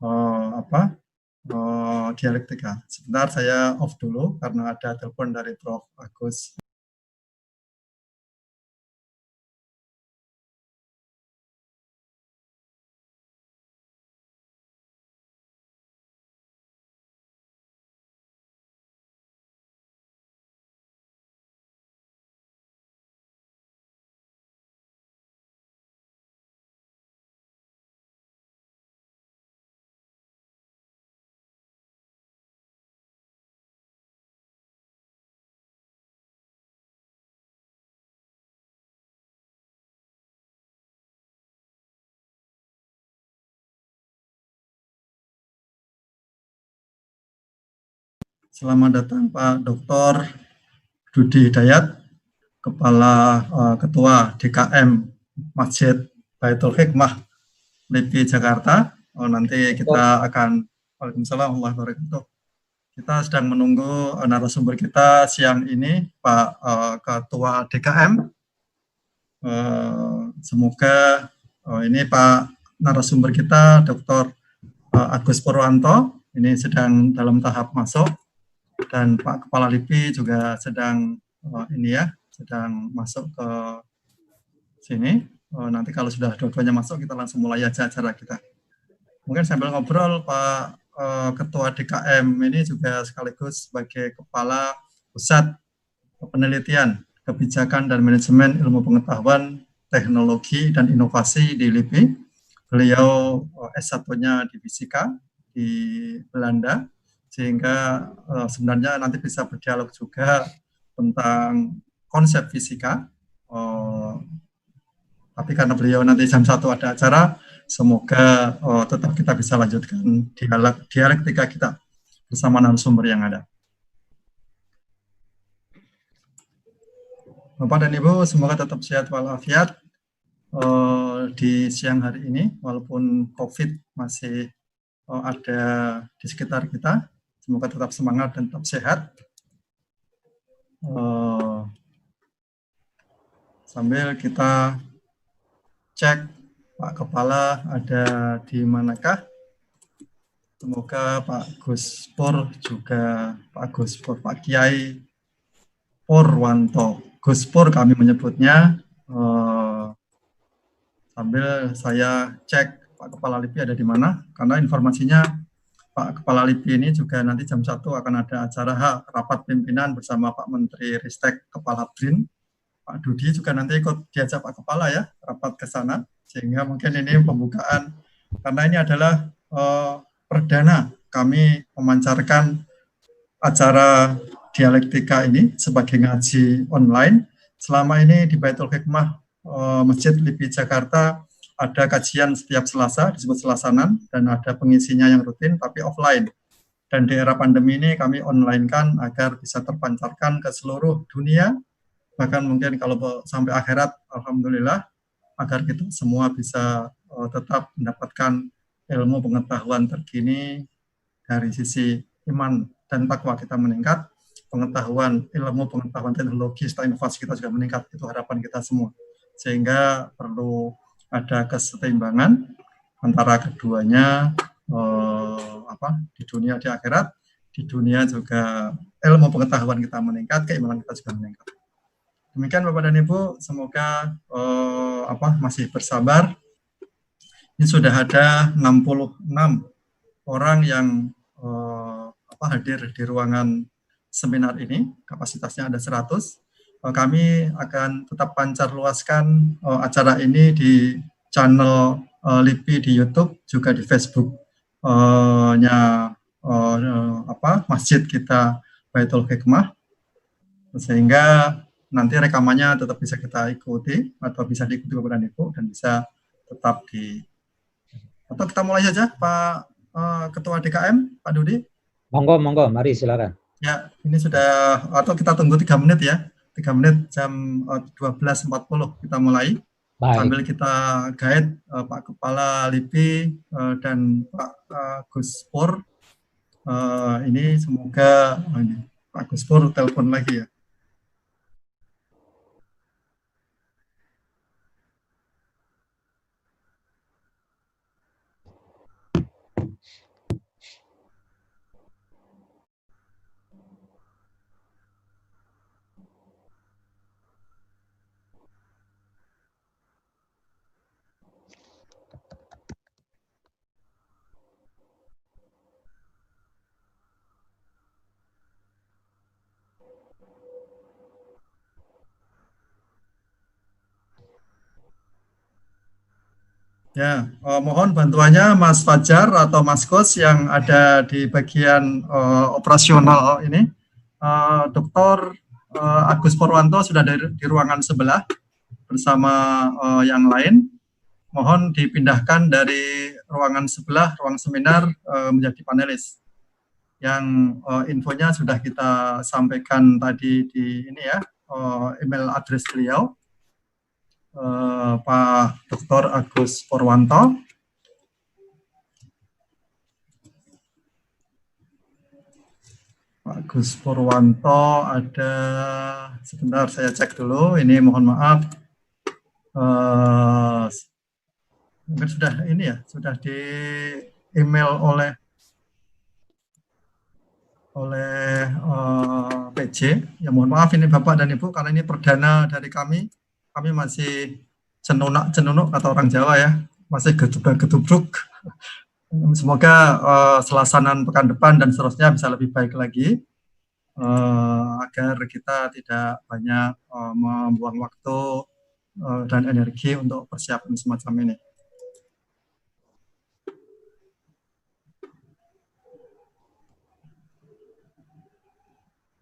apa dialektika. Sebentar saya off dulu karena ada telepon dari Prof. Agus. Selamat datang Pak Dr. Dudi Hidayat, Kepala Ketua DKM Masjid Baitul Hikmah LIPI Jakarta. Nanti kita akan Waalaikumsalam warahmatullahi wabarakatuh. Kita sedang menunggu narasumber kita siang ini, Pak Ketua DKM. Semoga ini Pak narasumber kita, Dr. Agus Purwanto, ini sedang dalam tahap masuk, dan Pak Kepala LIPI juga sedang sedang masuk ke sini. Nanti kalau sudah dua-duanya masuk, kita langsung mulai aja acara kita. Mungkin sambil ngobrol, Pak Ketua DKM ini juga sekaligus sebagai Kepala Pusat Penelitian, Kebijakan dan Manajemen Ilmu Pengetahuan, Teknologi dan Inovasi di LIPI. Beliau S1-nya di fisika di Belanda, sehingga sebenarnya nanti bisa berdialog juga tentang konsep fisika. Tapi karena beliau nanti jam 1 ada acara, semoga tetap kita bisa lanjutkan dialektika kita bersama narasumber yang ada. Bapak dan Ibu, semoga tetap sehat walafiat di siang hari ini, walaupun COVID masih ada di sekitar kita. Semoga tetap semangat dan tetap sehat. Sambil kita cek Pak Kepala ada di manakah. Semoga Pak Gus Pur juga, Pak Kiai Purwanto, Gus Pur kami menyebutnya. Sambil saya cek Pak Kepala LIPI ada di mana, karena informasinya Pak Kepala LIPI ini juga nanti jam 1 akan ada acara rapat pimpinan bersama Pak Menteri Ristek Kepala BRIN. Pak Dudi juga nanti ikut diajak Pak Kepala ya, rapat ke sana, sehingga mungkin ini pembukaan, karena ini adalah perdana kami memancarkan acara dialektika ini sebagai ngaji online. Selama ini di Baitul Hikmah Masjid LIPI Jakarta ada kajian setiap Selasa, disebut Selasanan, dan ada pengisinya yang rutin tapi offline. Dan di era pandemi ini kami online-kan agar bisa terpancarkan ke seluruh dunia, bahkan mungkin kalau sampai akhirat, alhamdulillah, agar kita semua bisa tetap mendapatkan ilmu pengetahuan terkini dari sisi iman dan takwa kita meningkat, pengetahuan, ilmu pengetahuan teknologi serta inovasi kita juga meningkat. Itu harapan kita semua. Sehingga perlu ada kesetimbangan antara keduanya, di dunia, di akhirat. Di dunia juga ilmu pengetahuan kita meningkat, keimanan kita juga meningkat. Demikian Bapak dan Ibu, semoga masih bersabar. Ini sudah ada 66 orang yang hadir di ruangan seminar ini, kapasitasnya ada 100. Kami akan tetap pancar luaskan acara ini di channel LIPI di YouTube, juga di Facebook-nya masjid kita Baitul Hikmah, sehingga nanti rekamannya tetap bisa kita ikuti atau bisa diikuti Bapak dan Ibu, dan bisa tetap atau kita mulai saja Pak Ketua DKM, Pak Dudi. Monggo, mari silakan. Ya, ini sudah, atau kita tunggu 3 menit ya. 3 menit, jam 12.40 kita mulai. Baik. Sambil kita guide Pak Kepala LIPI dan Pak Gus Pur. Ini semoga Pak Gus Pur telepon lagi ya. Ya, mohon bantuannya Mas Fajar atau Mas Kos yang ada di bagian operasional ini. Dr. Agus Purwanto sudah di ruangan sebelah bersama yang lain. Mohon dipindahkan dari ruangan sebelah, ruang seminar menjadi panelis. Yang infonya sudah kita sampaikan tadi di ini ya, email address beliau. Pak Dr. Agus Purwanto. Pak Agus Purwanto ada, sebentar saya cek dulu, ini mohon maaf. Mungkin sudah ini ya, sudah di email oleh PJ. Ya mohon maaf ini Bapak dan Ibu, karena ini perdana dari kami. Kami masih cenunak kata orang Jawa ya, masih getubruk. Semoga selaksanaan pekan depan dan seterusnya bisa lebih baik lagi, agar kita tidak banyak membuang waktu dan energi untuk persiapan semacam ini.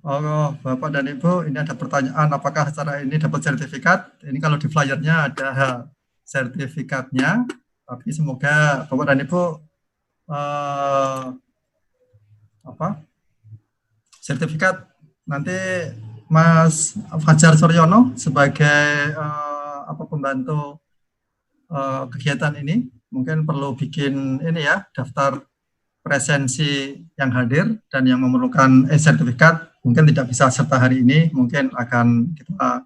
Oh, Bapak dan Ibu, ini ada pertanyaan, apakah acara ini dapat sertifikat? Ini kalau di flyernya ada sertifikatnya, tapi semoga Bapak dan Ibu sertifikat nanti Mas Fajar Suryono sebagai pembantu kegiatan ini mungkin perlu bikin ini ya, daftar presensi yang hadir dan yang memerlukan sertifikat mungkin tidak bisa serta hari ini, mungkin akan kita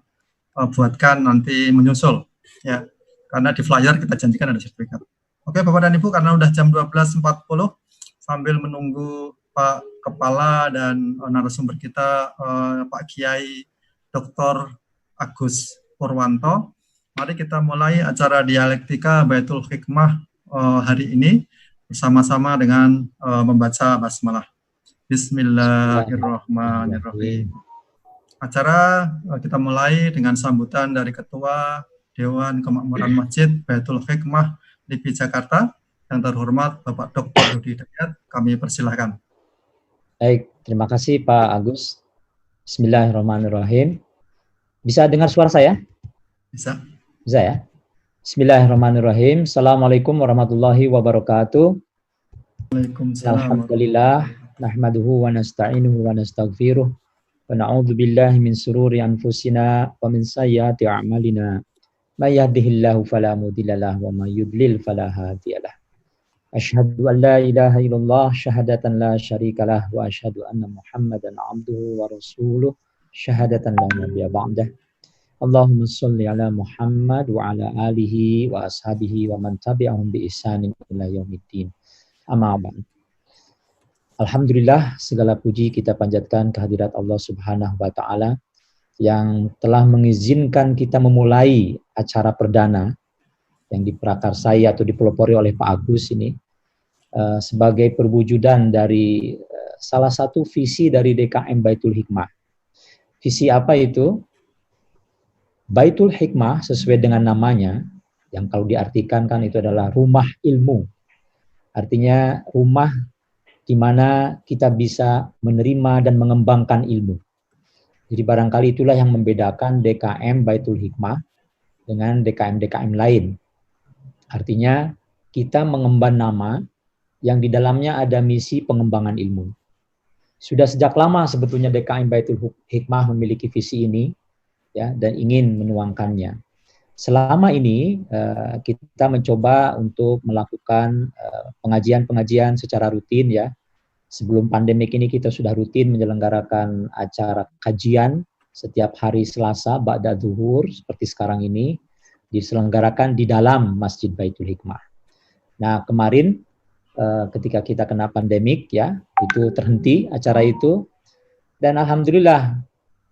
buatkan nanti menyusul ya, karena di flyer kita janjikan ada sertifikat. Oke Bapak dan Ibu, karena udah jam 12.40, sambil menunggu Pak Kepala dan narasumber kita Pak Kiai Dr. Agus Purwanto, mari kita mulai acara dialektika Baitul Hikmah hari ini bersama-sama dengan membaca basmalah. Bismillahirrahmanirrahim. Acara kita mulai dengan sambutan dari Ketua Dewan Kemakmuran Masjid Baitul Hikmah LIPI Jakarta, yang terhormat Bapak Dr. Rudi Dayat. Kami persilahkan. Baik, terima kasih Pak Agus. Bismillahirrahmanirrahim. Bisa dengar suara saya? Bisa. Bisa ya? Bismillahirrahmanirrahim. Assalamualaikum warahmatullahi wabarakatuh. Waalaikumsalam. Alhamdulillah, nahmaduhu wa nasta'inuhu wa nastaghfiruh. Wa na'udzu billahi min sururi anfusina wa min sayyiati a'malina. May yahdihillahu fala mudhillalah wa may yudlil fala hadiyalah. Asyhadu an la ilaha illallah syahadatan la syarikalah wa asyhadu anna Muhammadan abduhu wa rasuluh syahadatan la nabiyya ba'dah. Allahumma sholli ala Muhammad wa ala alihi wa ashabihi wa man tabi'ahum bi ihsanin ila yaumiddin. Amma ba'd. Alhamdulillah, segala puji kita panjatkan kehadirat Allah Subhanahu wa taala yang telah mengizinkan kita memulai acara perdana yang diprakarsai atau dipelopori oleh Pak Agus ini sebagai perwujudan dari salah satu visi dari DKM Baitul Hikmah. Visi apa itu? Baitul Hikmah sesuai dengan namanya, yang kalau diartikan kan itu adalah rumah ilmu. Artinya rumah di mana kita bisa menerima dan mengembangkan ilmu. Jadi barangkali itulah yang membedakan DKM Baitul Hikmah dengan DKM-DKM lain. Artinya kita mengemban nama yang di dalamnya ada misi pengembangan ilmu. Sudah sejak lama sebetulnya DKM Baitul Hikmah memiliki visi ini, ya, dan ingin menuangkannya. Selama ini kita mencoba untuk melakukan pengajian-pengajian secara rutin ya. Sebelum pandemik ini kita sudah rutin menyelenggarakan acara kajian setiap hari Selasa ba'da zuhur seperti sekarang ini diselenggarakan di dalam Masjid Baitul Hikmah. Nah, kemarin ketika kita kena pandemik ya, itu terhenti acara itu, dan alhamdulillah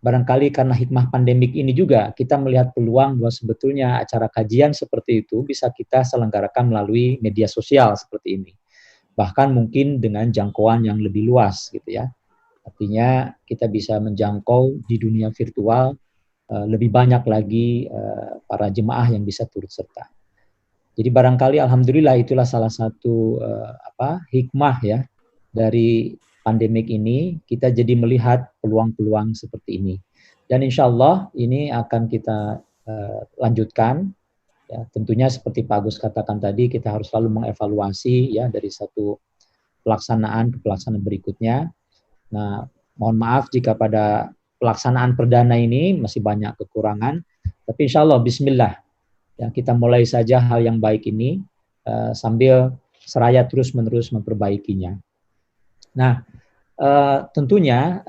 barangkali karena hikmah pandemik ini juga kita melihat peluang bahwa sebetulnya acara kajian seperti itu bisa kita selenggarakan melalui media sosial seperti ini. Bahkan mungkin dengan jangkauan yang lebih luas gitu ya. Artinya kita bisa menjangkau di dunia virtual lebih banyak lagi para jemaah yang bisa turut serta. Jadi barangkali alhamdulillah itulah salah satu hikmah ya dari pandemik ini, kita jadi melihat peluang-peluang seperti ini. Dan insya Allah ini akan kita lanjutkan. Ya, tentunya seperti Pak Agus katakan tadi, kita harus selalu mengevaluasi ya dari satu pelaksanaan ke pelaksanaan berikutnya. Nah, mohon maaf jika pada pelaksanaan perdana ini masih banyak kekurangan, tapi insya Allah Bismillah, ya kita mulai saja hal yang baik ini sambil seraya terus-menerus memperbaikinya. Nah, tentunya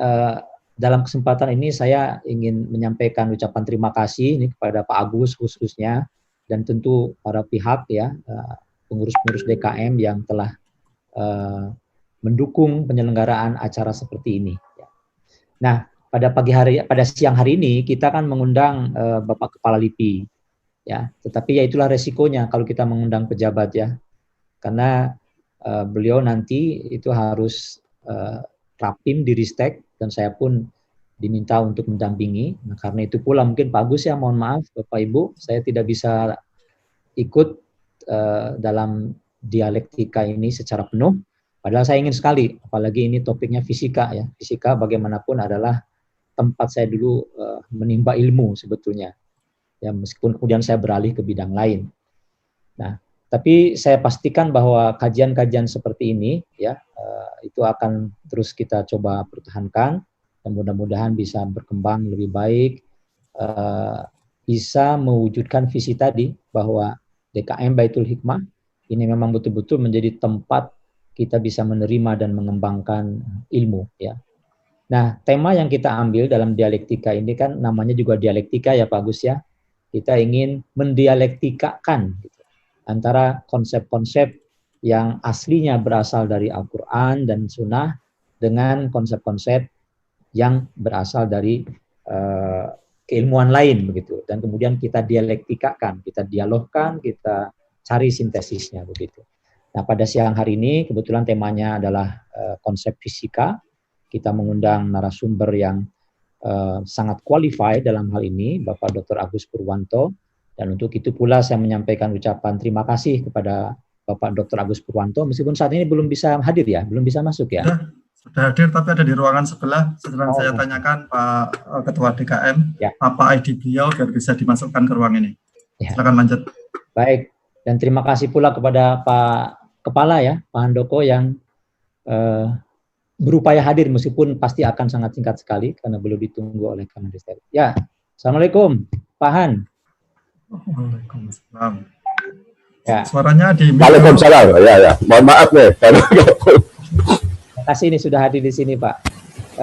dalam kesempatan ini saya ingin menyampaikan ucapan terima kasih ini kepada Pak Agus khususnya, dan tentu para pihak ya, pengurus-pengurus DKM yang telah mendukung penyelenggaraan acara seperti ini. Nah, pada siang hari ini kita kan mengundang Bapak Kepala LIPI, ya. Tetapi ya itulah resikonya kalau kita mengundang pejabat ya, karena beliau nanti itu harus rapim di Ristek dan saya pun diminta untuk mendampingi. Nah, karena itu pula mungkin Pak Agus ya, mohon maaf Bapak Ibu, saya tidak bisa ikut dalam dialektika ini secara penuh. Padahal saya ingin sekali, apalagi ini topiknya fisika ya. Fisika bagaimanapun adalah tempat saya dulu menimba ilmu sebetulnya. Ya, meskipun kemudian saya beralih ke bidang lain. Nah, tapi saya pastikan bahwa kajian-kajian seperti ini ya itu akan terus kita coba pertahankan. Dan mudah-mudahan bisa berkembang lebih baik, bisa mewujudkan visi tadi bahwa DKM Baitul Hikmah ini memang betul-betul menjadi tempat kita bisa menerima dan mengembangkan ilmu ya. Nah, tema yang kita ambil dalam dialektika ini kan namanya juga dialektika ya Pak Agus ya. Kita ingin mendialektikakan gitu, antara konsep-konsep yang aslinya berasal dari Al-Quran dan Sunnah dengan konsep-konsep yang berasal dari keilmuan lain begitu, dan kemudian kita dialektikakan, kita dialogkan, kita cari sintesisnya begitu. Nah, pada siang hari ini kebetulan temanya adalah konsep fisika. Kita mengundang narasumber yang sangat qualified dalam hal ini, Bapak Dr. Agus Purwanto, dan untuk itu pula saya menyampaikan ucapan terima kasih kepada Bapak Dr. Agus Purwanto, meskipun saat ini belum bisa hadir ya, belum bisa masuk ya. Sudah hadir tapi ada di ruangan sebelah. Sedang saya tanyakan Pak Ketua DKM, ya, apa ID beliau biar bisa dimasukkan ke ruang ini. Ya. Silakan lanjut. Baik, dan terima kasih pula kepada Pak Kepala ya, Pak Handoko yang berupaya hadir meskipun pasti akan sangat singkat sekali karena belum ditunggu oleh Kemenristek. Ya, Assalamualaikum Pak Han. Waalaikumsalam. Ya. Suaranya di. Waalaikumsalam. Ya. Mohon maaf nih. Terima kasih ini sudah hadir di sini Pak.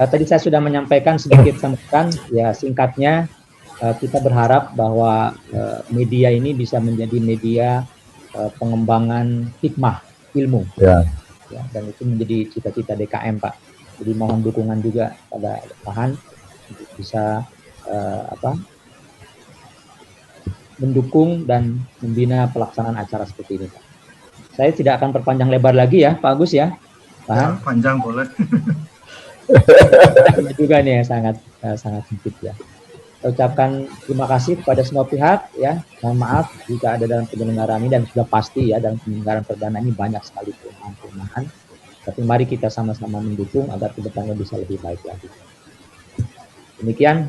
Tadi saya sudah menyampaikan sedikit sambutan ya, singkatnya kita berharap bahwa media ini bisa menjadi media pengembangan hikmah ilmu. Ya, dan itu menjadi cita-cita DKM Pak. Jadi mohon dukungan juga pada Pak Han untuk bisa mendukung dan membina pelaksanaan acara seperti ini Pak. Saya tidak akan perpanjang lebar lagi ya Pak Agus ya. Ya, panjang boleh. Ini juga nih sangat sempit ya. Saya ucapkan terima kasih kepada semua pihak ya. Mohon maaf jika ada dalam penyelenggaraan ini, dan sudah pasti ya dalam penyelenggaraan perdana ini banyak sekali kelemahan. Tapi mari kita sama-sama mendukung agar kedepannya bisa lebih baik lagi. Demikian.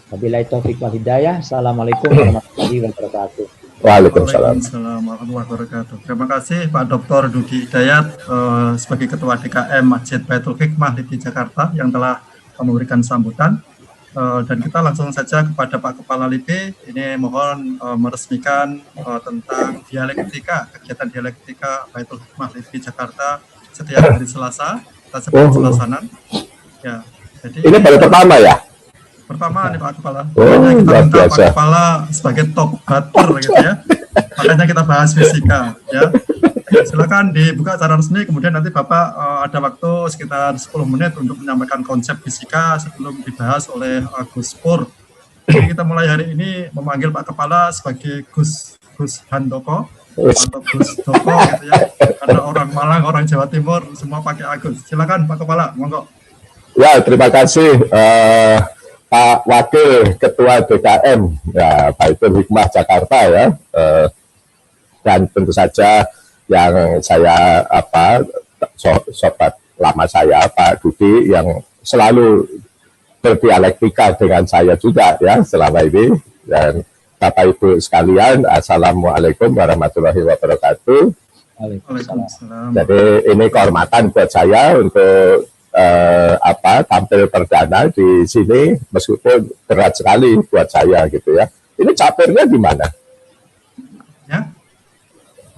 Wabillahi taufiq wal hidayah. Assalamualaikum warahmatullahi wabarakatuh. Waalaikumsalam warahmatullahi wabarakatuh. Terima kasih Pak Dr. Dudi Hidayat sebagai Ketua DKM Masjid Baitul Hikmah LIPI Jakarta yang telah memberikan sambutan. Dan kita langsung saja kepada Pak Kepala LIPI. Ini mohon meresmikan tentang dialektika, kegiatan dialektika Baitul Hikmah LIPI Jakarta setiap hari Selasa. Kita sebut Selasanan. Ya, jadi ini baru pertama ya? Pertama nih Pak Kepala. Makanya kita minta Pak Kepala sebagai top batter gitu ya. Makanya kita bahas fisika ya. Silakan dibuka acara resmi, kemudian nanti Bapak ada waktu sekitar 10 menit untuk menyampaikan konsep fisika sebelum dibahas oleh Gus Pur. Jadi kita mulai hari ini memanggil Pak Kepala sebagai Gus Handoko atau Gus Doko gitu ya. Karena orang Malang, orang Jawa Timur semua pakai Agus. Silakan Pak Kepala, monggo. Ya, terima kasih Pak Wakil Ketua DKM ya Baitul Hikmah Jakarta ya. Dan tentu saja yang saya sobat lama saya Pak Dudi yang selalu berdialektika dengan saya juga ya selama ini. Dan Bapak Ibu sekalian, Assalamualaikum warahmatullahi wabarakatuh. Waalaikumsalam. Jadi ini kehormatan buat saya untuk tampil perdana di sini, meskipun berat sekali buat saya gitu ya. Ini capirnya di mana? Ya.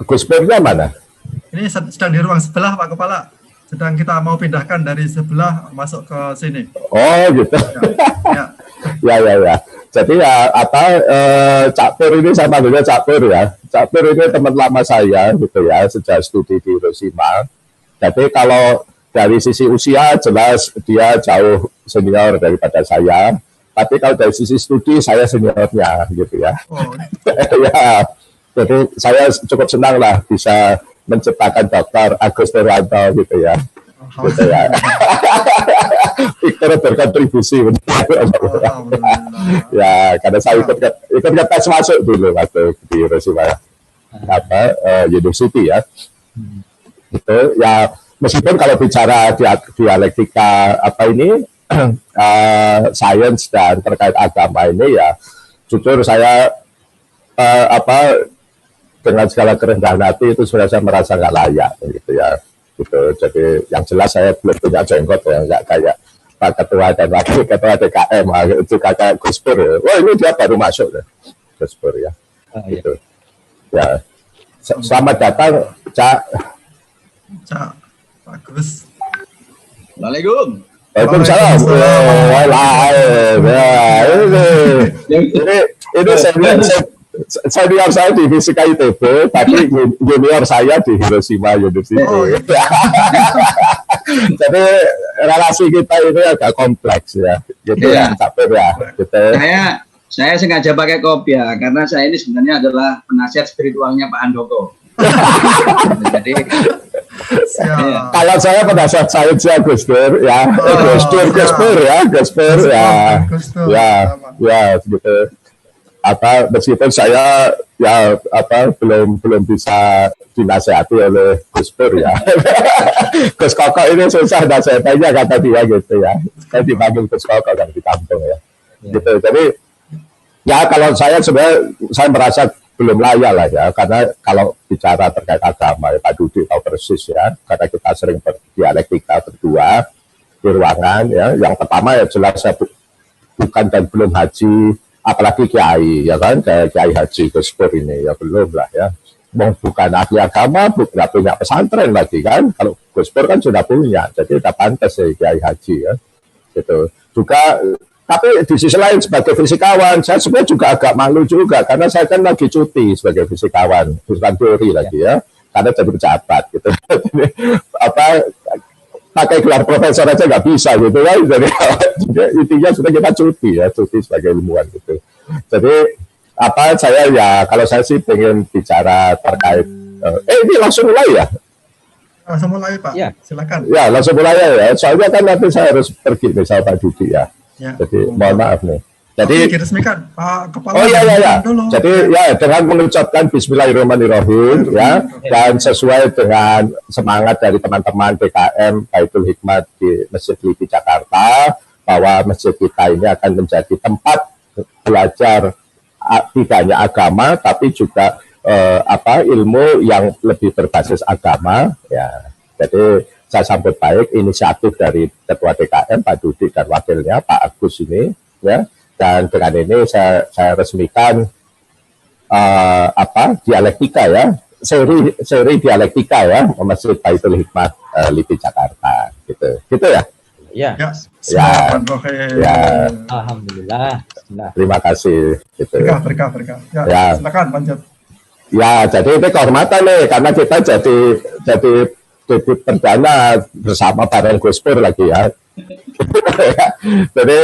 Gus Pirnya mana? Ini sedang di ruang sebelah Pak Kepala. Sedang kita mau pindahkan dari sebelah masuk ke sini. Oh gitu. Ya. Jadi ya Cak Pir ini saya panggilnya Cak Pir ya. Cak Pir ini teman lama saya gitu ya, sejak studi di Hiroshima. Jadi kalau dari sisi usia jelas dia jauh senior daripada saya. Tapi kalau dari sisi studi saya seniornya gitu ya. Oh. Ya. Jadi saya cukup senang lah bisa menciptakan Dr. Agus Nurwanto gitu ya. Gitu ya. Victor berkontribusi ya, karena saya ikut tes masuk dulu waktu di Hiroshima University ya. Itu ya, meskipun kalau bicara dialektika sains dan terkait agama ini ya, jujur saya dengan segala kerendahan hati itu sudah saya merasa nggak layak gitu ya. Gitu. Jadi yang jelas saya belum punya jenggot ya, nggak kayak Pak Ketua dan Wakil Ketua DKM itu kakak Gus Pur ya. Wah ini dia baru masuk ya, Gus Pur ya. Gitu. Ya. Selamat datang Cak Pak Gus. Assalamualaikum. Waalaikumsalam. Ini senior saya di Fisika ITB, tapi junior saya di Hiroshima University. Oh, iya. Jadi relasi kita ini agak kompleks ya, gitu ya, capek ya. Gitu. Saya sengaja pakai kopi ya, karena saya ini sebenarnya adalah penasihat spiritualnya Pak Handoko. Jadi kalau saya penasihat sainsnya Gus Dur ya, Gus Dur ya, gitu. Meskipun saya belum bisa dinasehati oleh Gus Pur ya. Gus Koko ini susah nasihatnya kata dia gitu ya. Saya dipanggil Gus Koko kan di kampung ya. Gitu. Jadi ya kalau saya sebenarnya saya merasa belum layak lah ya, karena kalau bicara terkait agama ya Pak Dudi tahu persis ya, karena kita sering berdialektika berdua di ruangan ya. Yang pertama ya jelas saya bukan dan belum haji, apalagi kiai ya kan, kayak Kiai Haji Gus Pur ini ya belum lah ya. Bukan ahli agama, nggak punya pesantren lagi kan. Kalau Gus Pur kan sudah punya, jadi udah pantas ya Kiai Haji ya. Gitu. Juga tapi di sisi lain sebagai fisikawan saya sebenarnya juga agak malu juga, karena saya kan lagi cuti sebagai fisikawan, bukan teori lagi ya, karena jadi pejabat gitu. Pakai gelar profesor aja nggak bisa gitu kan. Jadi intinya sudah kita cuti sebagai ilmuwan gitu. Jadi saya ya, kalau saya sih pengen bicara terkait ini langsung mulai ya. Langsung mulai Pak. Ya. Silakan. Ya langsung mulai ya. Soalnya kan nanti saya harus pergi nih sama Pak Dudi ya. Jadi mohon maaf nih. Jadi diresmikan Pak Kepala. Oh iya. Jadi ya dengan mengucapkan Bismillahirrahmanirrahim ya, dan sesuai dengan semangat dari teman-teman DKM Baitul Hikmah di Masjid Lipi Jakarta, bahwa masjid kita ini akan menjadi tempat belajar tidak hanya agama tapi juga ilmu yang lebih berbasis agama ya. Jadi saya sambut baik inisiatif dari Ketua DKM Pak Dudi dan wakilnya Pak Agus ini ya. Dan dengan ini saya resmikan dialektika ya, seri dialektika ya, Masjid Baitul Hikmah Lipi Jakarta gitu ya. Ya. Alhamdulillah. Terima kasih. Gitu. Berkah. Ya. Silakan lanjut. Ya, jadi itu kehormatan nih, karena kita jadi perdana bersama bareng Gus Pur lagi ya. Jadi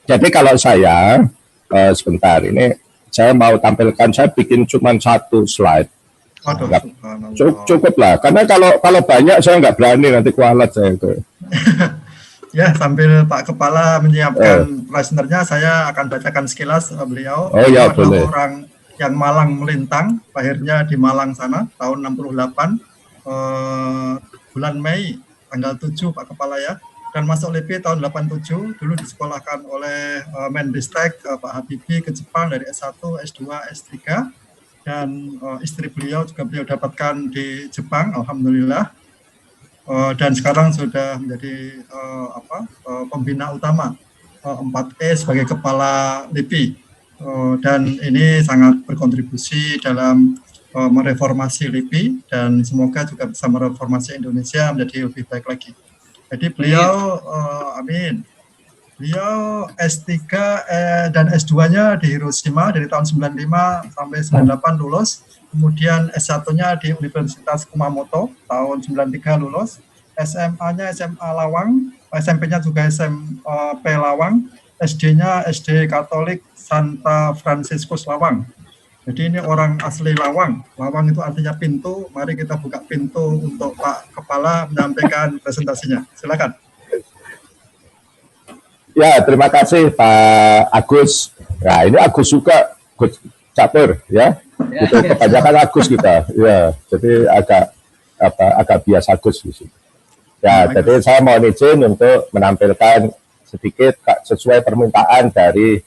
Jadi kalau saya sebentar ini saya mau tampilkan, saya bikin cuma satu slide. Cukup lah, karena kalau banyak saya nggak berani, nanti kualat saya itu. Ya, sambil Pak Kepala menyiapkan presenternya, saya akan bacakan sekilas beliau. Oh ya, boleh. Orang yang Malang melintang, lahirnya di Malang sana tahun 68, bulan Mei tanggal 7 Pak Kepala ya, dan masuk LIPI tahun 87, dulu disekolahkan oleh Mendristek Pak Habibie ke Jepang dari S1, S2, S3, dan istri beliau juga beliau dapatkan di Jepang, alhamdulillah, dan sekarang sudah menjadi pembina utama 4E sebagai Kepala LIPI. Dan ini sangat berkontribusi dalam mereformasi LIPI dan semoga juga bisa mereformasi Indonesia menjadi lebih baik lagi. Jadi beliau, amin, beliau S3 dan S2-nya di Hiroshima dari tahun 95 sampai 98 lulus, kemudian S1-nya di Universitas Kumamoto tahun 93 lulus, SMA-nya SMA Lawang, SMP-nya juga SMP Lawang, SD-nya SD Katolik Santa Franciscus Lawang. Jadi ini orang asli Lawang. Lawang itu artinya pintu. Mari kita buka pintu untuk Pak Kepala menyampaikan presentasinya. Silakan. Ya, terima kasih Pak Agus. Nah, ini Agus juga, Gus Catur ya. Itu kebanyakan Agus kita. Ya, jadi agak biasa Agus di sini. Ya, jadi saya mohon izin untuk menampilkan sedikit sesuai permintaan dari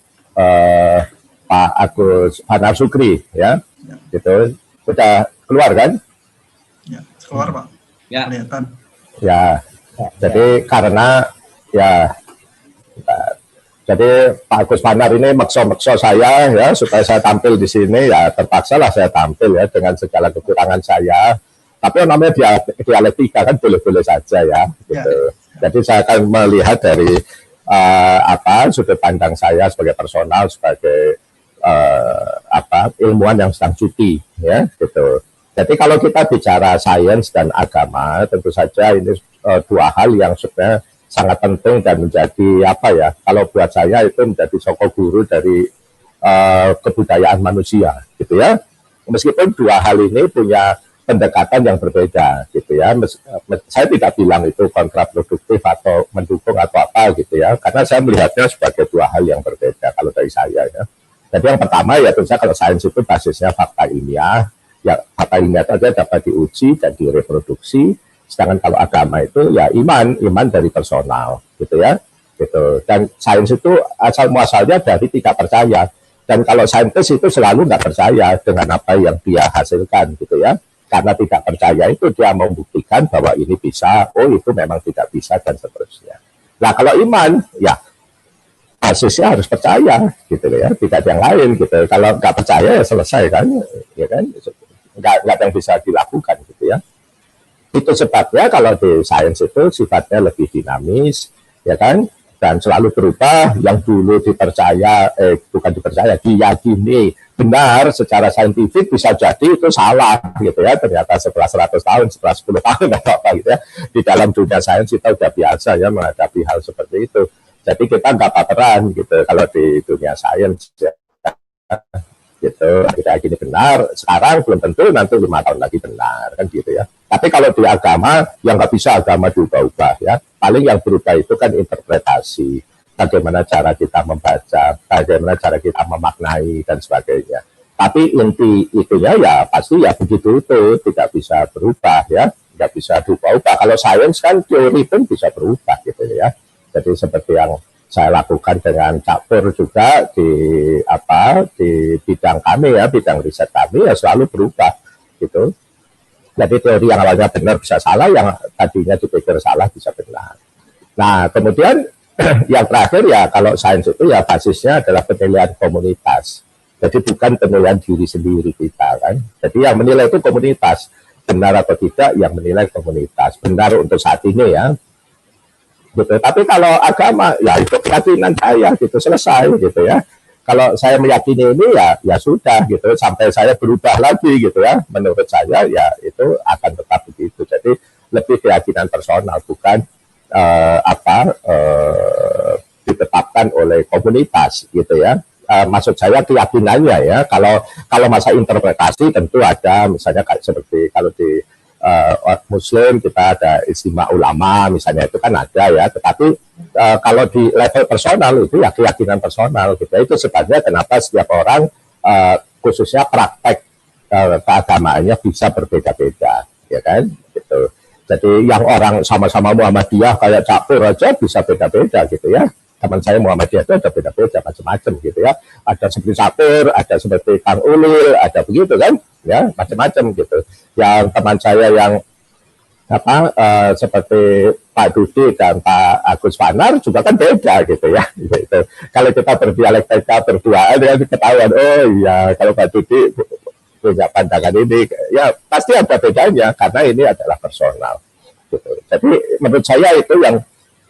Pak Agus Hanar Sukri ya. Gitu. Sudah keluar kan? Ya, keluar Pak. Ya. Kelihatan. Ya. Jadi karena ya jadi Pak Agus Hanar ini makso-makso saya ya supaya saya tampil di sini, ya terpaksa lah saya tampil ya dengan segala kekurangan saya. Tapi namanya dialektika kan boleh-boleh saja ya. Gitu. Ya. Jadi saya akan melihat dari sudut pandang saya sebagai personal, sebagai ilmuwan yang sedang cuti ya gitu. Jadi kalau kita bicara sains dan agama, tentu saja ini dua hal yang sebenarnya sangat penting dan menjadi kalau buat saya itu menjadi sokok guru dari kebudayaan manusia gitu ya. Meskipun dua hal ini punya pendekatan yang berbeda gitu ya. Saya tidak bilang itu kontraproduktif atau mendukung atau apa gitu ya, karena saya melihatnya sebagai dua hal yang berbeda kalau dari saya ya. Jadi yang pertama ya tentu saja kalau sains itu basisnya fakta ilmiah, ya fakta ilmiah itu dapat diuji dan direproduksi. Sedangkan kalau agama itu ya iman dari personal gitu ya. Gitu. Dan sains itu asal muasalnya dari tidak percaya. Dan kalau saintis itu selalu nggak percaya dengan apa yang dia hasilkan gitu ya. Karena tidak percaya itu dia membuktikan bahwa ini bisa, itu memang tidak bisa dan seterusnya. Nah kalau iman ya basisnya harus percaya gitu ya, tidak ada yang lain gitu. Kalau nggak percaya ya selesai kan, ya kan, nggak ada yang bisa dilakukan gitu ya. Itu sebabnya kalau di sains itu sifatnya lebih dinamis, ya kan, dan selalu berubah. Yang dulu diyakini benar secara saintifik bisa jadi itu salah gitu ya, ternyata setelah 100 tahun, setelah 10 tahun atau apa gitu ya. Di dalam dunia sains kita udah biasa ya menghadapi hal seperti itu. Jadi kita nggak baperan gitu kalau di dunia sains ya. Gitu, kita gini benar sekarang belum tentu nanti 5 tahun lagi benar kan gitu ya. Tapi kalau di agama yang nggak bisa agama diubah-ubah ya, paling yang berubah itu kan interpretasi, bagaimana cara kita membaca, bagaimana cara kita memaknai dan sebagainya. Tapi inti itunya ya pasti ya begitu itu, tidak bisa berubah ya, nggak bisa diubah-ubah. Kalau sains kan teori pun bisa berubah gitu ya. Jadi seperti yang saya lakukan dengan Cak Pur juga di bidang kami ya, bidang riset kami ya selalu berubah gitu. Jadi teori yang awalnya benar bisa salah, yang tadinya dipikir salah bisa benar. Nah kemudian yang terakhir ya kalau sains itu ya basisnya adalah penilaian komunitas. Jadi bukan penilaian diri sendiri kita kan. Jadi yang menilai itu komunitas, benar atau tidak yang menilai komunitas, benar untuk saat ini ya. Gitu. Tapi kalau agama ya itu keyakinan saya gitu, selesai gitu ya. Kalau saya meyakini ini ya sudah gitu, sampai saya berubah lagi gitu ya. Menurut saya ya itu akan tetap begitu. Jadi lebih keyakinan personal, bukan ditetapkan oleh komunitas gitu ya. Maksud saya keyakinannya ya. Kalau masa interpretasi tentu ada, misalnya seperti kalau di Muslim kita ada istimewa ulama misalnya, itu kan ada ya. Tetapi kalau di level personal itu ya keyakinan personal gitu. Itu sebabnya kenapa setiap orang khususnya praktek keagamaannya bisa berbeda-beda, ya kan? Gitu. Jadi yang orang sama-sama Muhammadiyah kayak Cak Pur aja bisa beda-beda gitu ya. Teman saya Muhammadiyah itu ada beda-beda macam-macam gitu ya. Ada seperti Cak Pur, ada seperti Kang Ulil, ada begitu kan? Ya, macam-macam gitu. Yang teman saya yang seperti Pak Dudi dan Pak Agus Fanar juga kan beda gitu ya. Gitu. Kalau kita berdialektika berduaan ya ketahuan, oh iya kalau Pak Dudi punya pandangan ini, ya pasti ada bedanya karena ini adalah personal. Gitu. Jadi menurut saya itu yang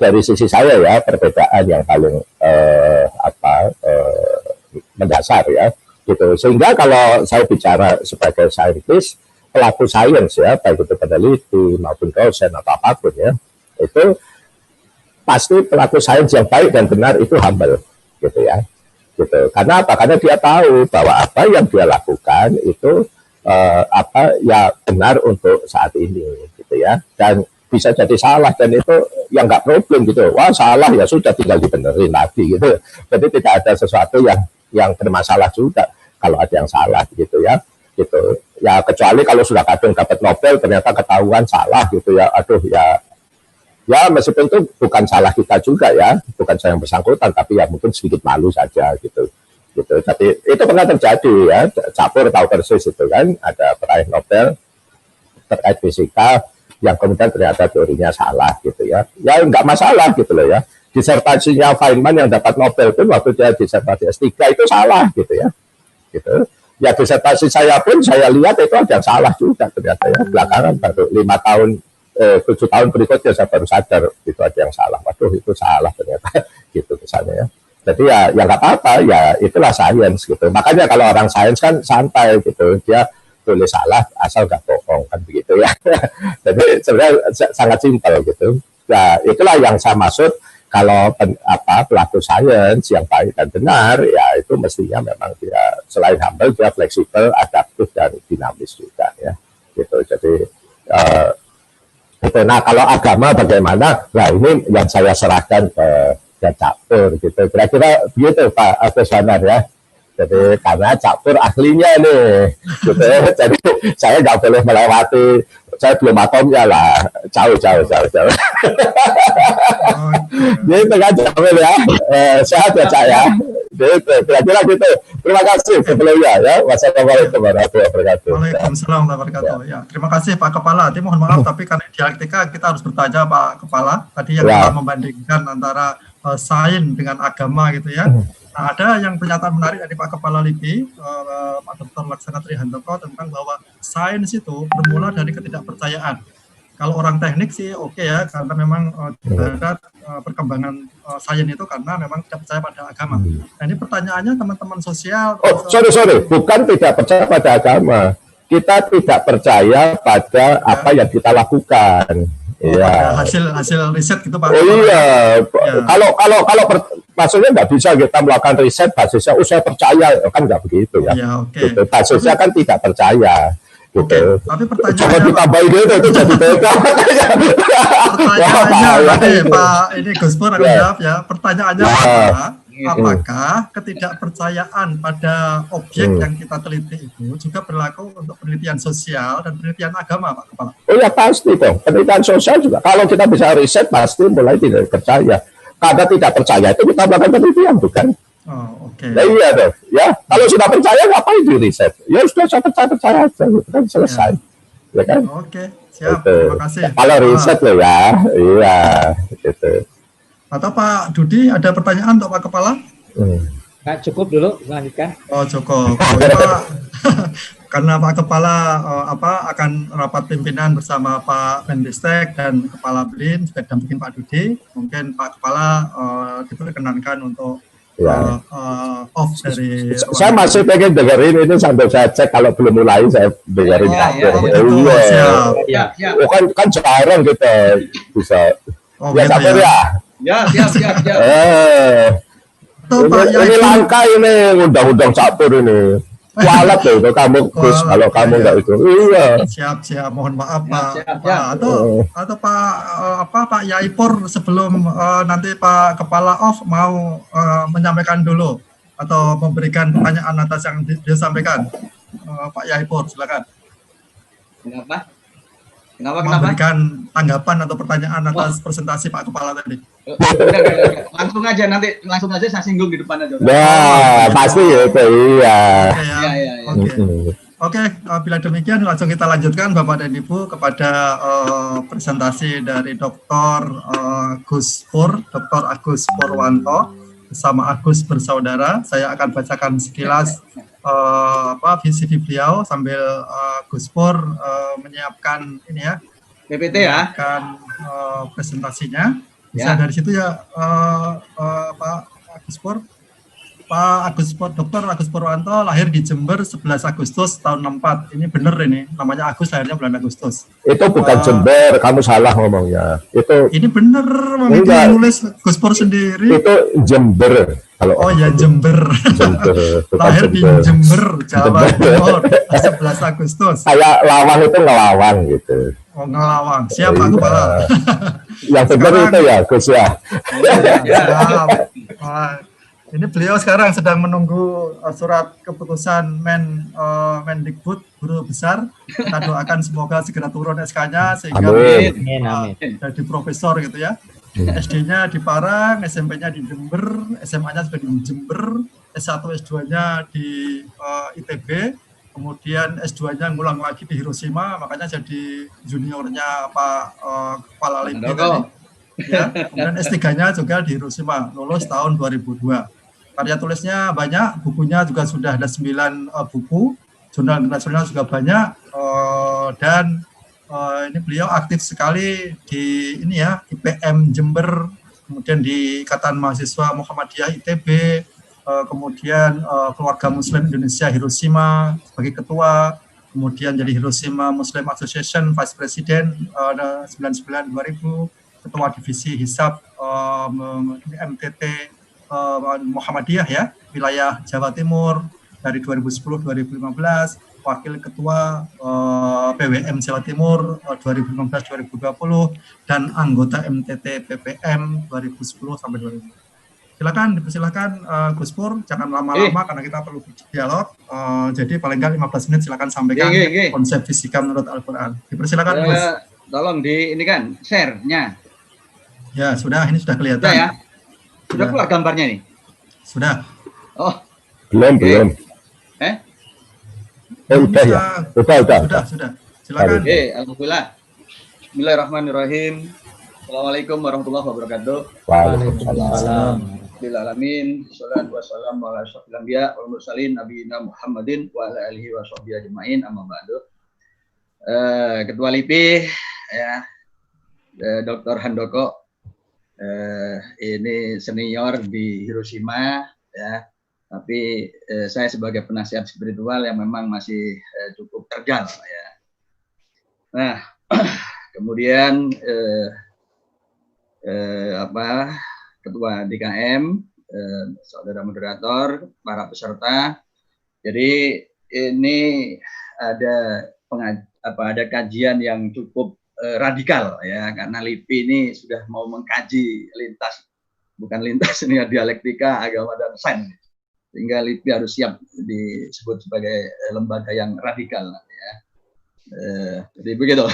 dari sisi saya ya perbedaan yang paling mendasar ya. Gitu. Sehingga kalau saya bicara sebagai saintis, pelaku sains ya, baik itu peneliti maupun dosen atau apapun ya, itu pasti pelaku sains yang baik dan benar itu humble, gitu ya. Gitu. Karena apa? Karena dia tahu bahwa apa yang dia lakukan itu ya benar untuk saat ini, gitu ya. Dan bisa jadi salah dan itu yang nggak problem gitu. Wah salah ya sudah tinggal dibenerin lagi gitu. Jadi tidak ada sesuatu yang bermasalah juga kalau ada yang salah gitu ya. Gitu ya, kecuali kalau sudah kadung dapat Nobel ternyata ketahuan salah gitu ya. Aduh ya meskipun itu bukan salah kita juga ya, bukan saya yang bersangkutan, tapi ya mungkin sedikit malu saja gitu. Tapi itu pernah terjadi ya. Cak Pur tahu persis itu kan, ada peraih Nobel terkait fisika yang kemudian ternyata teorinya salah gitu ya. Ya nggak masalah gitu loh ya. Disertasinya Feynman yang dapat Nobel pun waktu dia disertasi S3 itu salah gitu ya. Gitu. Ya disertasi saya pun saya lihat itu ada yang salah juga ternyata ya. Belakangan baru 5 tahun 7 tahun berikutnya saya baru sadar itu ada yang salah. Waduh itu salah ternyata gitu misalnya ya. Jadi ya nggak apa-apa ya, itulah sains gitu. Makanya kalau orang sains kan santai gitu, dia boleh salah asal nggak bohong kan begitu ya. Jadi sebenarnya sangat simpel gitu. Ya itulah yang saya maksud kalau pelaku sains yang baik dan benar ya itu mestinya memang dia selain humble dia fleksibel, adaptif dan dinamis juga ya. Gitu. Jadi gitu. Nah kalau agama bagaimana? Nah ini yang saya serahkan ke Cak Pur gitu. Kira-kira begitu Pak Agus Fanar ya. Jadi karena Cak Pur ahlinya nih, gitu. Jadi saya nggak boleh melewati. Saya belum atomnya lah, jauh. Gitu kan Cak Pur ya. Sehat ya Cak ya. Gitu. Kira-kira gitu. Terima kasih sebelumnya ya. Wassalamualaikum warahmatullahi wabarakatuh. Waalaikumsalam warahmatullahi wabarakatuh. Ya, terima kasih Pak Kepala. Tapi mohon maaf tapi karena dialektika kita harus bertanya Pak Kepala. Tadi yang kita membandingkan antara sains dengan agama gitu ya. Nah, ada yang pernyataan menarik dari Pak Kepala LIPI, Pak Dr. Laksana Trihandoko tentang bahwa sains itu bermula dari ketidakpercayaan. Kalau orang teknik sih oke ya, karena memang terhadap perkembangan sains itu karena memang tidak percaya pada agama. Nah ini pertanyaannya teman-teman sosial. Oh sorry, bukan tidak percaya pada agama. Kita tidak percaya pada apa yang kita lakukan. Iya. Hasil riset gitu Pak. Oh iya. Ya. Kalau maksudnya nggak bisa kita melakukan riset basisnya, saya percaya kan nggak begitu ya. Iya, oke. Gitu. Basisnya kan tidak percaya. Gitu. Oke. Tapi pertanyaannya coba ditambahin itu jadi beda. Pertanyaannya tadi Pak ini Gus Pur akan jawab ya. Pertanyaannya apakah ketidakpercayaan pada objek yang kita teliti itu juga berlaku untuk penelitian sosial dan penelitian agama, Pak Kepala? Oh ya pasti dong, penelitian sosial juga. Kalau kita bisa riset pasti mulai tidak percaya. Karena tidak percaya itu kita melakukan penelitian, bukan? Oh, oke. Ya iya dong, ya. Kalau sudah percaya ngapain di riset? Ya sudah saya percaya aja, kan selesai, ya kan? Oke, siap. Gitu. Terima kasih. Kalau riset loh ya, iya, gitu. Atau Pak Dudi ada pertanyaan untuk Pak Kepala? Nah, cukup dulu, lanjutkan. Oh cukup. Pak, karena Pak Kepala akan rapat pimpinan bersama Pak Mendristek dan Kepala BRIN juga dampingin Pak Dudi. Mungkin Pak Kepala diperkenankan untuk off dari. Saya masih pengen dengerin ini sambil saya cek, kalau belum mulai saya dengerin. Siap. Oh, kan jarang kita bisa. Oh, ya sampai ya. Ya. Ini langka ini undang-undang Cak Pur ini. Kualat loh itu kamu Gus kalau kamu enggak itu. Iya. Siap. Mohon maaf Pak. Atau Pak Yaipur sebelum nanti Pak Kepala off mau menyampaikan dulu atau memberikan pertanyaan atas yang dia sampaikan? Pak Yaipur, silakan. Kenapa? Kenapa? Memberikan tanggapan atau pertanyaan atas presentasi Pak Kepala tadi. Enggak. Langsung aja saya singgung di depan aja. Nah, pasti itu iya. Oke, bila demikian langsung kita lanjutkan Bapak dan Ibu kepada presentasi dari Dr. Gus Pur, Dr. Agus Purwanto bersama Agus bersaudara. Saya akan bacakan sekilas visi beliau sambil Gus Pur menyiapkan ini ya, PPT ya, menyiapkan presentasinya. Bisa dari situ ya Pak Agus Pur. Pak Dr. Agus Purwanto lahir di Jember 11 Agustus tahun 64. Ini benar ini, namanya Agus, lahirnya bulan Agustus. Itu bukan Jember, kamu salah ngomongnya. Ini benar, itu nulis Gus Pur sendiri. Itu Jember. Oh ya, Jember. Lahir di Jember, Jawa Timur, 11 Agustus. Kayak Lawang itu ngelawang gitu. Oh, ngelawang. Siap Pak Kepala. Yang benar itu ya, Gus ya. Ini beliau sekarang sedang menunggu surat keputusan Mendikbud Guru Besar. Kita doakan semoga segera turun SK-nya sehingga jadi profesor gitu ya. SD-nya di Parang, SMP-nya di Jember, SMA-nya juga di Jember, S1 S2-nya di ITB, kemudian S2-nya ngulang lagi di Hiroshima, makanya jadi juniornya Pak Kepala LIPI tadi. Ya, kemudian S3-nya juga di Hiroshima, lulus tahun 2002. Karya tulisnya banyak, bukunya juga sudah ada 9 buku, jurnal internasional juga banyak, dan ini beliau aktif sekali di ini ya, IPM Jember, kemudian di Ikatan Mahasiswa Muhammadiyah ITB, kemudian Keluarga Muslim Indonesia Hiroshima sebagai ketua, kemudian jadi Hiroshima Muslim Association Vice President 99-2000, ketua divisi Hisab MTT Muhammadiyah ya, wilayah Jawa Timur dari 2010-2015, wakil ketua PWM Jawa Timur 2015-2020, dan anggota MTT PPM 2010 sampai 2020. Silakan Gus Pur, jangan lama-lama karena kita perlu dialog. Jadi paling nggak 15 menit silakan sampaikan konsep fisika menurut Al-Qur'an. Dipersilakan Gus. Tolong ini kan share-nya. Ya, sudah, ini sudah kelihatan. Sudah ya? Sudah keluar gambarnya nih? Sudah. Oh. Belum. Udah ya? Udah. Sudah. Silakan. Alhamdulillah. Bismillahirrahmanirrahim. Assalamualaikum warahmatullahi wabarakatuh. Waalaikumsalam. Bismillahirrahmanirrahim. Wassalatu wassalamu ala asyrofil anbiya wal mursalin nabiyina Muhammadin wa ala alihi wa sahbihi ajmain, amma ba'du. Ketua LIPI ya, Dr. Handoko, ini senior di Hiroshima ya, tapi saya sebagai penasihat spiritual yang memang masih cukup terjal ya. Nah, kemudian ketua DKM, saudara moderator, para peserta. Jadi ini ada kajian yang cukup radikal ya, karena LIPI ini sudah mau mengkaji bukan lintas ini ya, dialektika agama dan sains, sehingga LIPI harus siap disebut sebagai lembaga yang radikal ya. Jadi begitu.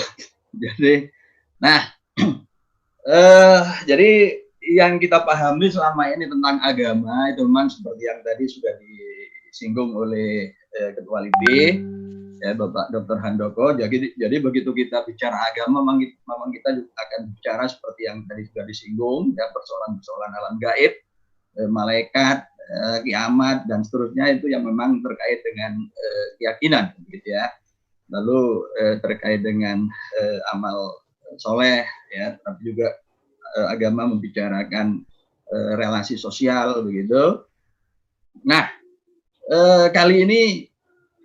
Jadi yang kita pahami selama ini tentang agama itu memang seperti yang tadi sudah disinggung oleh Ketua LIPI ya, Bapak Dr. Handoko. Jadi begitu kita bicara agama, memang kita juga akan bicara seperti yang tadi sudah disinggung ya, persoalan-persoalan alam gaib, malaikat, kiamat dan seterusnya, itu yang memang terkait dengan keyakinan gitu ya. Lalu terkait dengan amal soleh ya, tapi juga agama membicarakan relasi sosial begitu. Nah, kali ini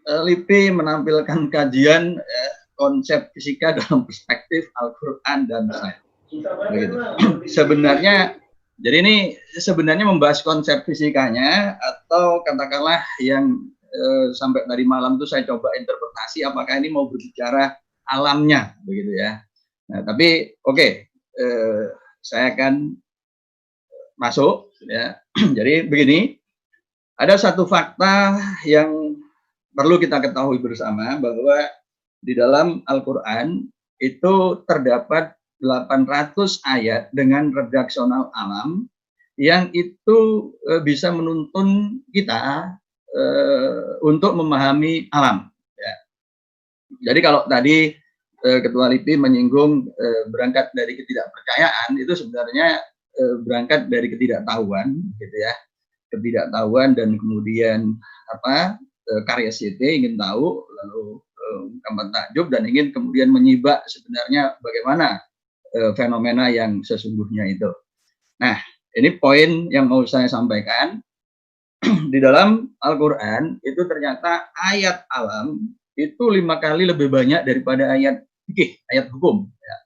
LIPI menampilkan kajian konsep fisika dalam perspektif Al-Quran dan sains. Begitu. Sebenarnya, jadi ini sebenarnya membahas konsep fisikanya, atau katakanlah yang sampai tadi malam itu saya coba interpretasi apakah ini mau berbicara alamnya begitu ya. Nah, tapi saya akan masuk ya. Jadi begini, ada satu fakta yang perlu kita ketahui bersama, bahwa di dalam Al-Quran itu terdapat 800 ayat dengan redaksional alam yang itu bisa menuntun kita untuk memahami alam. Ya. Jadi kalau tadi Ketua LIPI menyinggung berangkat dari ketidakpercayaan, itu sebenarnya berangkat dari ketidaktahuan, gitu ya, ketidaktahuan, dan kemudian karya CT ingin tahu, lalu kamar takjub, dan ingin kemudian menyibak sebenarnya bagaimana fenomena yang sesungguhnya itu. Nah, ini poin yang mau saya sampaikan. Di dalam Al-Quran itu ternyata ayat alam itu 5 kali lebih banyak daripada ayat fikih, ayat hukum. Ya.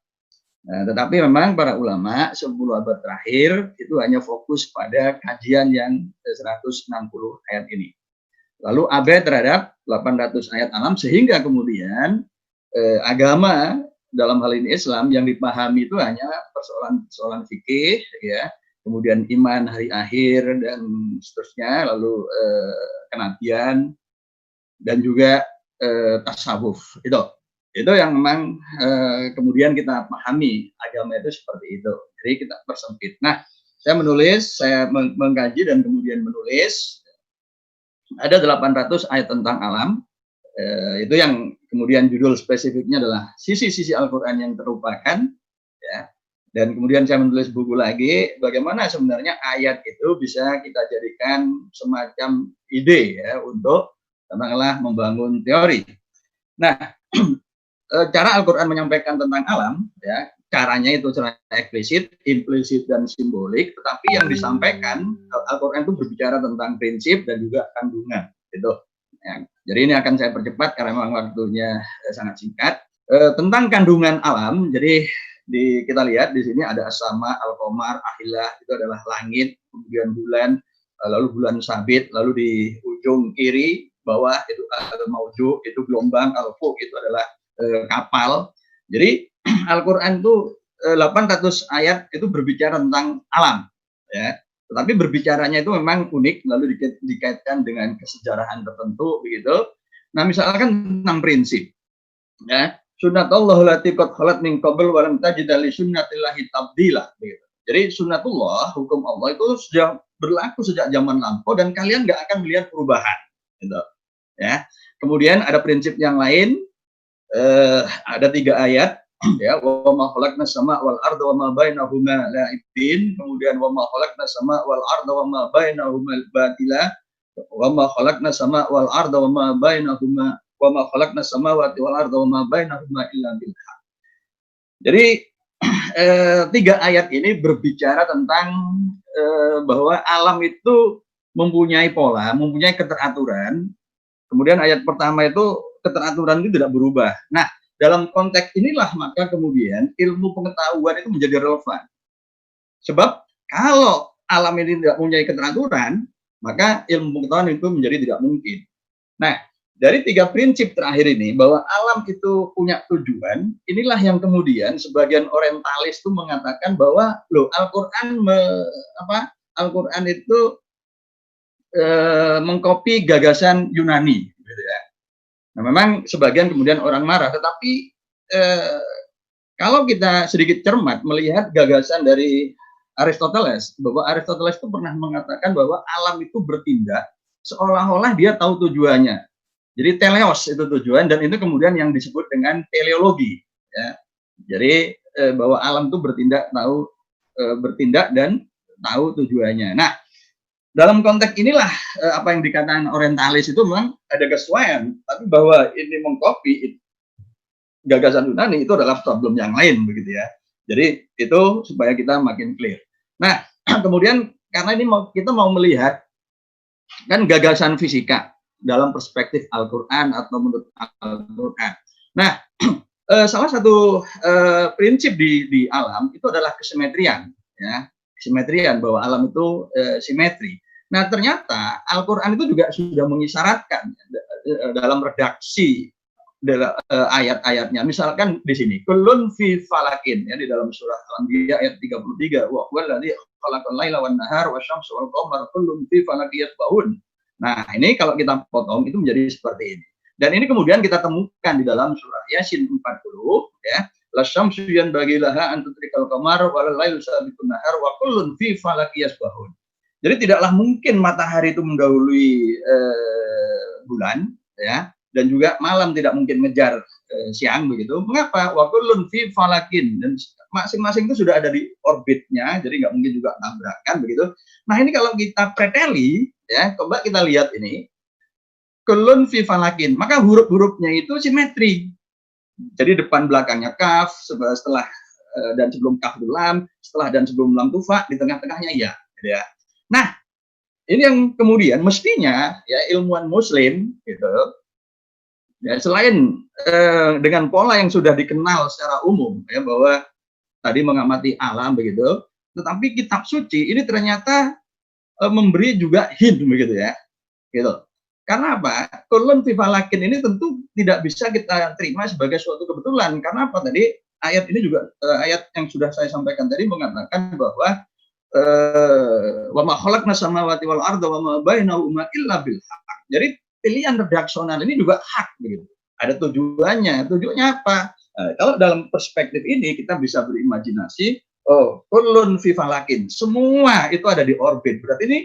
Nah, tetapi memang para ulama 10 abad terakhir itu hanya fokus pada kajian yang 160 ayat ini. Lalu abai terhadap 800 ayat alam, sehingga kemudian agama dalam hal ini Islam yang dipahami itu hanya persoalan fikih, ya, kemudian iman hari akhir dan seterusnya, lalu kenabian, dan juga tasawuf. Itu yang memang kemudian kita pahami agama itu seperti itu. Jadi kita persempit. Nah, saya mengkaji dan kemudian menulis ada 800 ayat tentang alam. Itu yang kemudian judul spesifiknya adalah sisi-sisi Al-Quran yang terlupakan, ya. Dan kemudian saya menulis buku lagi, bagaimana sebenarnya ayat itu bisa kita jadikan semacam ide, ya, untuk katakanlah membangun teori. Nah, cara Al-Quran menyampaikan tentang alam, ya, caranya itu secara eksplisit, implisit, dan simbolik, tetapi yang disampaikan Al-Quran itu berbicara tentang prinsip dan juga kandungan, gitu. Ya, jadi ini akan saya percepat karena memang waktunya sangat singkat. Tentang kandungan alam, jadi kita lihat di sini ada as-sama, al-qamar, ahillah, itu adalah langit, kemudian bulan, lalu bulan sabit, lalu di ujung kiri bawah itu al-mauju, itu gelombang, al-fuq itu adalah kapal. Jadi Al-Quran itu 800 ayat itu berbicara tentang alam, ya. Tetapi berbicaranya itu memang unik, lalu dikaitkan dengan kesejarahan tertentu, begitu. Nah, misalkan tentang prinsip, ya, sunnatullah allati qad khalat min qabl wa lam tajid li sunnatillahi tabdila, begitu. Jadi sunnatullah, hukum Allah itu sudah berlaku sejak zaman lampau dan kalian nggak akan melihat perubahan, gitu. Ya. Kemudian ada prinsip yang lain, ada 3 ayat, ya, wa ma khalaqnas sama wal arda wa ma bainahuma la'ibin, kemudian wa ma khalaqnas sama wal arda wa ma bainahuma batila, wa ma khalaqnas sama wal arda wa ma bainahuma wa ma khalaqnas samawati wal arda wa ma bainahuma illa bil haq. Jadi 3 ayat ini berbicara tentang bahwa alam itu mempunyai pola, mempunyai keteraturan. Kemudian ayat pertama itu keteraturan itu tidak berubah. Nah, dalam konteks inilah maka kemudian ilmu pengetahuan itu menjadi relevan. Sebab kalau alam ini tidak mempunyai keteraturan, maka ilmu pengetahuan itu menjadi tidak mungkin. Nah, dari 3 prinsip terakhir ini, bahwa alam itu punya tujuan, inilah yang kemudian sebagian orientalis itu mengatakan bahwa loh, Al-Quran itu mengkopi gagasan Yunani, gitu ya. Nah, memang sebagian kemudian orang marah, tetapi kalau kita sedikit cermat melihat gagasan dari Aristoteles, bahwa Aristoteles itu pernah mengatakan bahwa alam itu bertindak seolah-olah dia tahu tujuannya. Jadi teleos itu tujuan, dan itu kemudian yang disebut dengan teleologi. Ya. Jadi bahwa alam itu bertindak dan tahu tujuannya. Nah, dalam konteks inilah apa yang dikatakan orientalis itu memang ada kesesuaian, tapi bahwa ini mengcopy gagasan Yunani itu adalah problem yang lain, begitu ya. Jadi itu supaya kita makin clear. Nah, kemudian karena ini kita mau melihat kan gagasan fisika dalam perspektif Al-Quran atau menurut Al-Quran. Nah, salah satu prinsip di alam itu adalah kesimetrian, ya, kesimetrian, bahwa alam itu simetri. Nah, ternyata Al-Quran itu juga sudah mengisyaratkan dalam redaksi ayat-ayatnya. Misalkan di sini, kullun fi falakin, ya, di dalam surah Al-Anbiya ayat 33, wa huwa alladzi khalaqal laila wan nahar wasyamsa wal qamara kullun fi falakin yasbahun. Nah, ini kalau kita potong itu menjadi seperti ini. Dan ini kemudian kita temukan di dalam surah Yasin 40 ya. Lasyamsu yanbaghi laha an tudrikal qamar wal lailu sabiqun nahar wa kullun fi falaki yasbahun. Jadi tidaklah mungkin matahari itu mendahului bulan ya, dan juga malam tidak mungkin ngejar siang begitu. Mengapa? Wa kullun fi falakin, dan masing-masing itu sudah ada di orbitnya, jadi nggak mungkin juga tabrakan begitu. Nah, ini kalau kita preteli ya, coba kita lihat ini. Kullun fi falakin, maka huruf-hurufnya itu simetri. Jadi depan belakangnya kaf, setelah dan sebelum kaf itu lam, setelah dan sebelum lam itu fa, di tengah-tengahnya ya. Nah, ini yang kemudian mestinya ya ilmuwan muslim gitu ya, selain dengan pola yang sudah dikenal secara umum ya, bahwa tadi mengamati alam begitu, tetapi kitab suci ini ternyata memberi juga hint begitu ya, gitu. Karena apa? Kullun fi falakin ini tentu tidak bisa kita terima sebagai suatu kebetulan. Karena apa tadi? Ayat ini juga ayat yang sudah saya sampaikan tadi mengatakan bahwa wa ma khalaqna samawati wal arda wa ma bainahuma illa bil haqq. Jadi pilihan redaksional ini juga hak begitu. Ada tujuannya. Tujuannya apa? Kalau dalam perspektif ini kita bisa berimajinasi, oh, kullun fi falakin. Semua itu ada di orbit. Berarti ini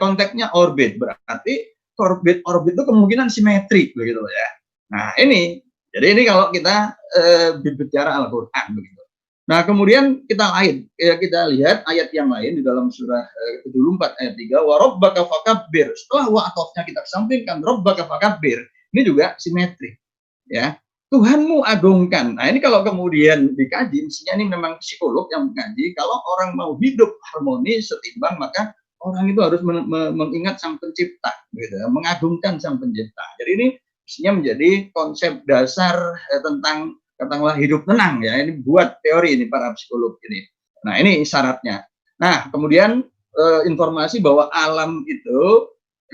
konteksnya orbit. Berarti orbit itu kemungkinan simetri begitu ya. Nah, ini. Jadi ini kalau kita berbicara Al-Qur'an begitu. Nah, kemudian kita lihat ayat yang lain di dalam surah 74 ayat 3, wa rabbaka fakabbir. Setelah wa atofnya kita sampingkan rabbaka fakabbir. Ini juga simetri. Ya. Tuhanmu agungkan. Nah, ini kalau kemudian dikaji, mestinya ini memang psikolog yang mengkaji, kalau orang mau hidup harmonis setimbang, maka orang itu harus mengingat sang pencipta, gitu, mengagungkan sang pencipta. Jadi ini mestinya menjadi konsep dasar tentang katakanlah hidup tenang ya. Ini buat teori ini para psikolog ini. Nah, ini syaratnya. Nah, kemudian informasi bahwa alam itu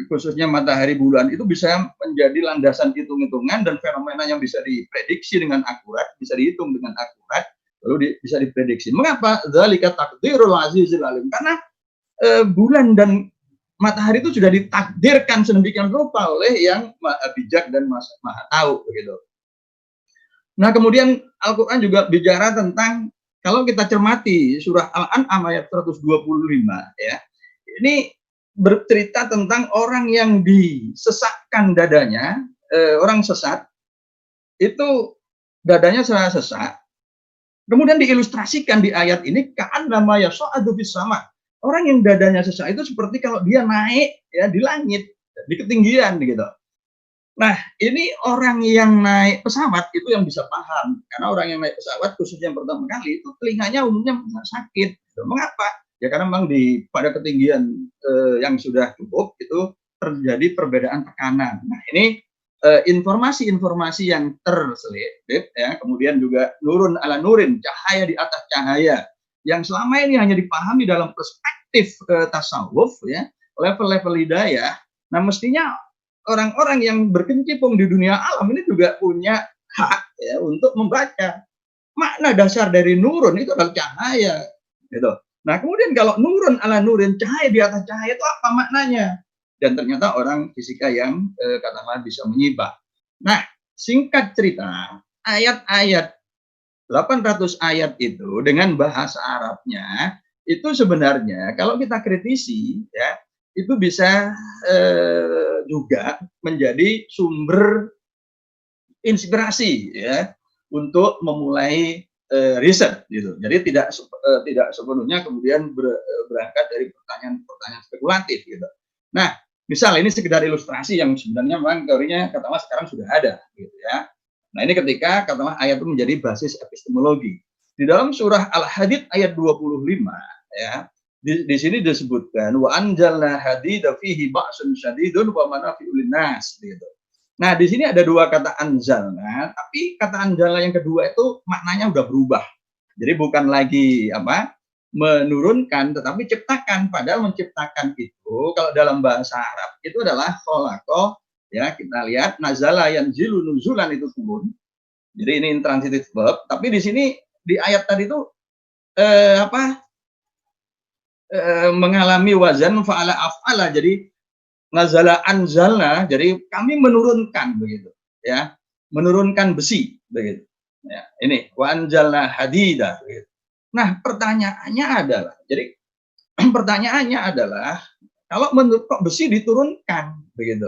khususnya matahari bulan itu bisa menjadi landasan hitung-hitungan dan fenomena yang bisa diprediksi dengan akurat, bisa dihitung dengan akurat, lalu bisa diprediksi. Mengapa? Dzalika taqdirul azizil alim. Karena bulan dan matahari itu sudah ditakdirkan sedemikian rupa oleh yang maha bijak dan maha tahu begitu. Nah, kemudian Al-Qur'an juga bicara tentang, kalau kita cermati surah Al-An'am ayat 125 ya. Ini bercerita tentang orang yang disesakkan dadanya, orang sesat itu dadanya sesak. Kemudian diilustrasikan di ayat ini ka'annama yas'adu fis sama. Orang yang dadanya sesak itu seperti kalau dia naik ya di langit, di ketinggian gitu. Nah, ini orang yang naik pesawat itu yang bisa paham. Karena orang yang naik pesawat khususnya yang pertama kali itu telinganya umumnya sakit. Mengapa? Ya karena memang pada ketinggian yang sudah cukup itu terjadi perbedaan tekanan. Nah, ini informasi-informasi yang terselip ya, kemudian juga nurun ala nurin, cahaya di atas cahaya, yang selama ini hanya dipahami dalam perspektif tasawuf ya, level-level hidayah. Nah, mestinya orang-orang yang berkecimpung di dunia alam ini juga punya hak ya untuk membaca makna dasar dari nurun itu adalah cahaya gitu. Nah, kemudian kalau nurun ala nurin, cahaya di atas cahaya itu apa maknanya? Dan ternyata orang fisika yang katakanlah bisa menyibak. Nah, singkat cerita, ayat-ayat 800 ayat itu dengan bahasa Arabnya itu sebenarnya kalau kita kritisi ya, itu bisa juga menjadi sumber inspirasi ya untuk memulai riset gitu. Jadi tidak sepenuhnya kemudian berangkat dari pertanyaan spekulatif gitu. Nah, misal ini sekedar ilustrasi yang sebenarnya memang teorinya katakanlah sekarang sudah ada gitu ya. Nah, ini ketika katakanlah ayat itu menjadi basis epistemologi. Di dalam surah Al-Hadid ayat 25 ya, di sini disebutkan wa anjalna hadida fihi ba'sun syadidun wa manafi'ul linnas gitu. Nah, di sini ada dua kata anjalna, tapi kata anjalna yang kedua itu maknanya udah berubah. Jadi bukan lagi menurunkan, tetapi ciptakan. Padahal menciptakan itu kalau dalam bahasa Arab itu adalah khalaqa ya, kita lihat nazala yanzilu nuzulan itu turun. Jadi ini intransitive verb, tapi di sini di ayat tadi itu mengalami wazan fa'ala af'ala. Jadi nazala anzalna, jadi kami menurunkan begitu, ya, menurunkan besi begitu. Ya, ini wa anzalna hadida. Begitu. Nah, pertanyaannya adalah, jadi pertanyaannya adalah, kalau menurut kok besi diturunkan begitu?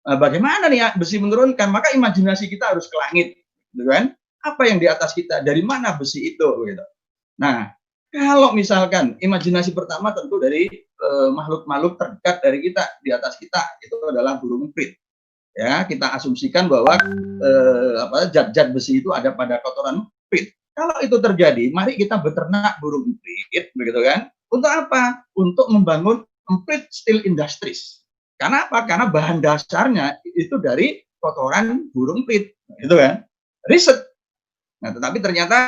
Bagaimana nih besi menurunkan? Maka imajinasi kita harus ke langit, gitu kan? Apa yang di atas kita? Dari mana besi itu? Gitu. Nah, kalau misalkan imajinasi pertama tentu dari makhluk-makhluk terdekat dari kita, di atas kita, itu adalah burung emprit. Ya, kita asumsikan bahwa zat-zat besi itu ada pada kotoran emprit. Kalau itu terjadi, mari kita beternak burung emprit, begitu kan? Untuk apa? Untuk membangun emprit steel industries. Karena apa? Karena bahan dasarnya itu dari kotoran burung emprit, gitu kan? Riset. Nah, tetapi ternyata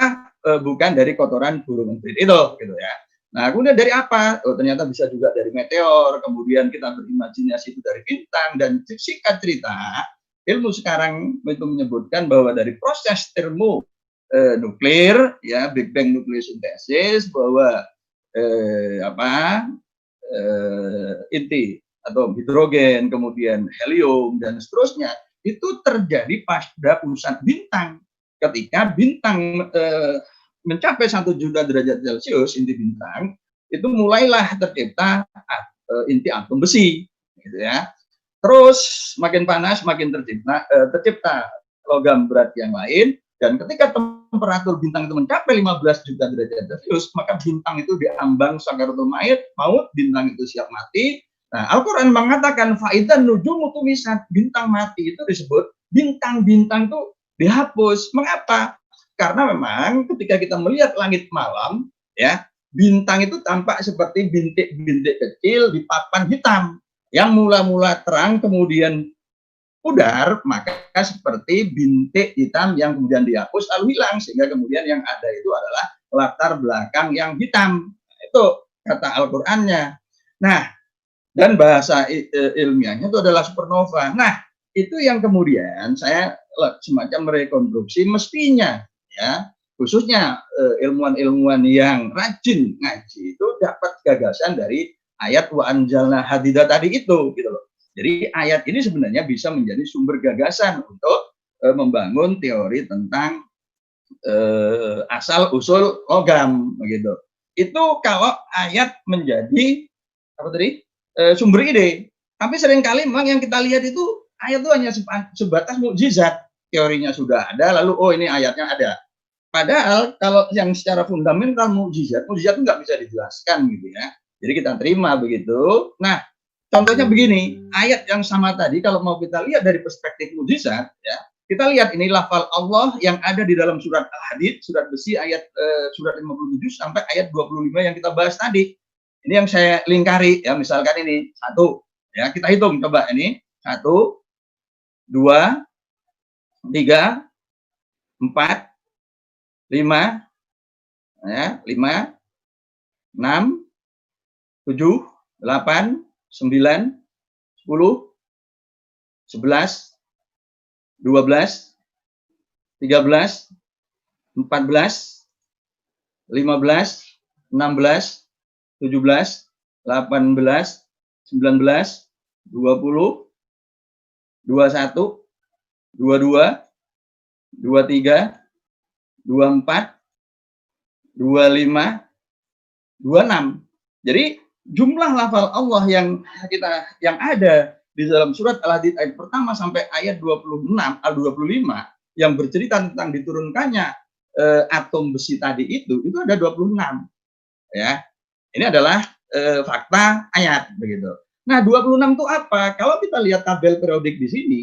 bukan dari kotoran burung emprit itu, gitu ya. Nah, kemudian dari apa? Oh, ternyata bisa juga dari meteor, kemudian kita berimajinasi itu dari bintang, dan singkat cerita, ilmu sekarang itu menyebutkan bahwa dari proses nuklir, ya, Big Bang nucleosynthesis, bahwa inti atau hidrogen, kemudian helium, dan seterusnya, itu terjadi pada pusat bintang. Ketika bintang mencapai 1 juta derajat Celcius, inti bintang, itu mulailah tercipta inti atom besi, gitu ya. Terus makin panas, makin tercipta logam berat yang lain, dan ketika temperatur bintang itu mencapai 15 juta derajat Celcius, maka bintang itu diambang sakaratul maut, bintang itu siap mati. Nah, Al-Quran mengatakan faidan nujumu tumisat, bintang mati itu disebut bintang-bintang itu dihapus. Mengapa? Karena memang ketika kita melihat langit malam, ya, bintang itu tampak seperti bintik-bintik kecil di papan hitam yang mula-mula terang kemudian pudar, maka seperti bintik hitam yang kemudian dihapus lalu hilang, sehingga kemudian yang ada itu adalah latar belakang yang hitam. Itu kata Al-Qur'annya. Nah, dan bahasa ilmiahnya itu adalah supernova. Nah, itu yang kemudian saya semacam merekonstruksi, mestinya, ya, khususnya ilmuwan-ilmuwan yang rajin ngaji itu dapat gagasan dari ayat wa anjalna hadida tadi itu, gitu loh. Jadi ayat ini sebenarnya bisa menjadi sumber gagasan untuk membangun teori tentang asal usul logam, begitu. Itu kalau ayat menjadi apa tadi? Sumber ide. Tapi seringkali memang yang kita lihat itu ayat itu hanya sebatas mukjizat. Teorinya sudah ada, lalu oh ini ayatnya ada. Padahal kalau yang secara fundamental mukjizat itu nggak bisa dijelaskan, gitu ya. Jadi kita terima begitu. Nah, contohnya begini, ayat yang sama tadi kalau mau kita lihat dari perspektif mukjizat, ya, kita lihat ini lafal Allah yang ada di dalam surat Al-Hadid, surat besi ayat surat 57 sampai ayat 25 yang kita bahas tadi. Ini yang saya lingkari, ya, misalkan ini 1, ya, kita hitung coba ini 1, 2, 3, 4, 5, ya, 5, 6, 7, 8, 9, 10, 11, 12, 13, 14, 15, 16, 17, 18, 19, 20, 21, 22, 23, 24, 25, 26. Jadi jumlah lafal Allah yang ada di dalam surat Al-Hadid ayat pertama sampai ayat 25 yang bercerita tentang diturunkannya atom besi tadi itu ada 26. Ya. Ini adalah fakta ayat, begitu. Nah, 26 itu apa? Kalau kita lihat tabel periodik di sini,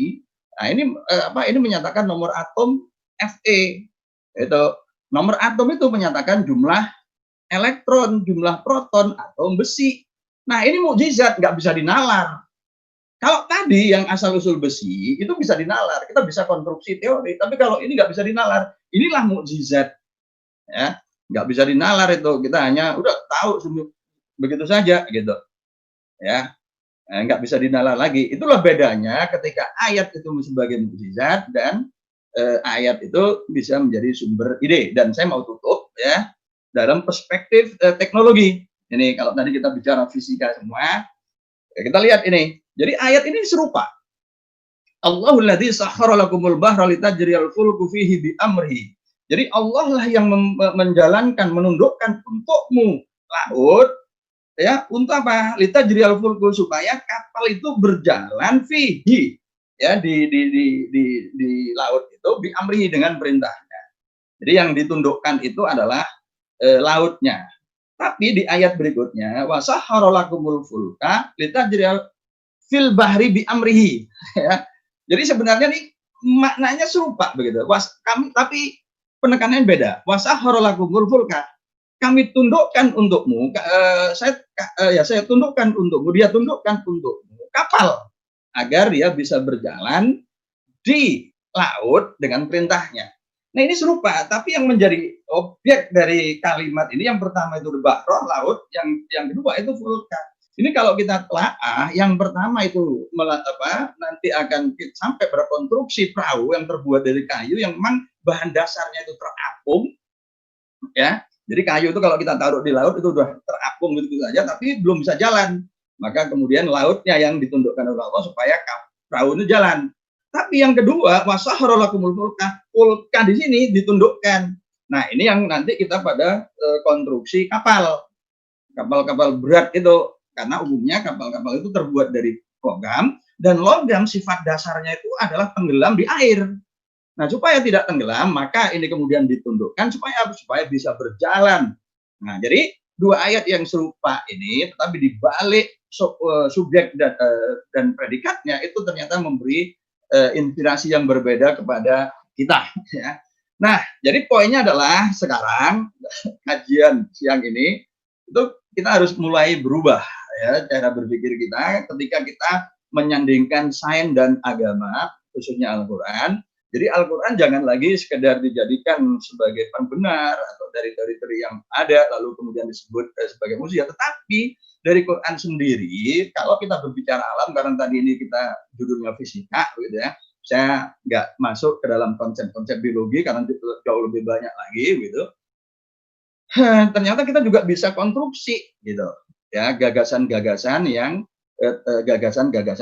nah ini menyatakan nomor atom Fe. Itu nomor atom itu menyatakan jumlah elektron, jumlah proton, atom besi. Nah, ini mukjizat, nggak bisa dinalar. Kalau tadi yang asal usul besi itu bisa dinalar, kita bisa konstruksi teori. Tapi kalau ini nggak bisa dinalar, inilah mukjizat. Ya, nggak bisa dinalar itu. Kita hanya udah tahu begitu saja, gitu. Ya, nggak bisa dinalar lagi. Itulah bedanya ketika ayat itu sebagai mukjizat dan ayat itu bisa menjadi sumber ide. Dan saya mau tutup, ya, dalam perspektif teknologi. Ini kalau tadi kita bicara fisika semua, Ya, kita lihat ini. Jadi ayat ini serupa. Allahul ladzi sakhkhara lakumul bahra litajriyal fulku fihi bi amrihi. Jadi Allah lah yang menjalankan, menundukkan untukmu laut, ya, untuk apa? Litajriyal fulku, supaya kapal itu berjalan fihi, ya, di laut itu bi amrihi, dengan perintahnya. Jadi yang ditundukkan itu adalah lautnya. Tapi di ayat berikutnya, wa sakhkhara lakumul fulka litajriyal fil bahri bi amrihi, ya. Jadi sebenarnya nih maknanya serupa begitu. Tapi penekanannya beda. Wasakhkhara lakumul fulka. Kami tundukkan untukmu, saya tundukkan untukmu, dia tundukkan untukmu kapal agar dia bisa berjalan di laut dengan perintahnya. Nah, ini serupa, tapi yang menjadi objek dari kalimat ini yang pertama itu bahro, laut, yang kedua itu fulka. Ini kalau kita telaah, yang pertama itu nanti akan sampai berkonstruksi perahu yang terbuat dari kayu yang memang bahan dasarnya itu terapung, ya. Jadi kayu itu kalau kita taruh di laut itu sudah terapung gitu saja, tapi belum bisa jalan. Maka kemudian lautnya yang ditundukkan oleh Allah supaya perahu itu jalan. Tapi yang kedua, wasakhkhara lakumul fulka, fulka di sini ditundukkan. Nah, ini yang nanti kita pada konstruksi kapal berat itu. Karena umumnya kapal-kapal itu terbuat dari logam, dan logam sifat dasarnya itu adalah tenggelam di air. Nah, supaya tidak tenggelam, maka ini kemudian ditundukkan supaya bisa berjalan. Nah, jadi dua ayat yang serupa ini, tetapi di balik subjek dan predikatnya itu ternyata memberi inspirasi yang berbeda kepada kita. Ya. Nah, jadi poinnya adalah sekarang kajian siang ini itu kita harus mulai berubah, ya, cara berpikir kita ketika kita menyandingkan sains dan agama, khususnya Al-Quran. Jadi Al-Quran jangan lagi sekedar dijadikan sebagai pembenar atau dari teori yang ada lalu kemudian disebut sebagai musia, tetapi dari Quran sendiri, kalau kita berbicara alam, karena tadi ini kita judulnya fisika, gitu ya, saya nggak masuk ke dalam konsep-konsep biologi karena itu jauh lebih banyak lagi, gitu. Ternyata kita juga bisa konstruksi, gitu, ya, gagasan-gagasan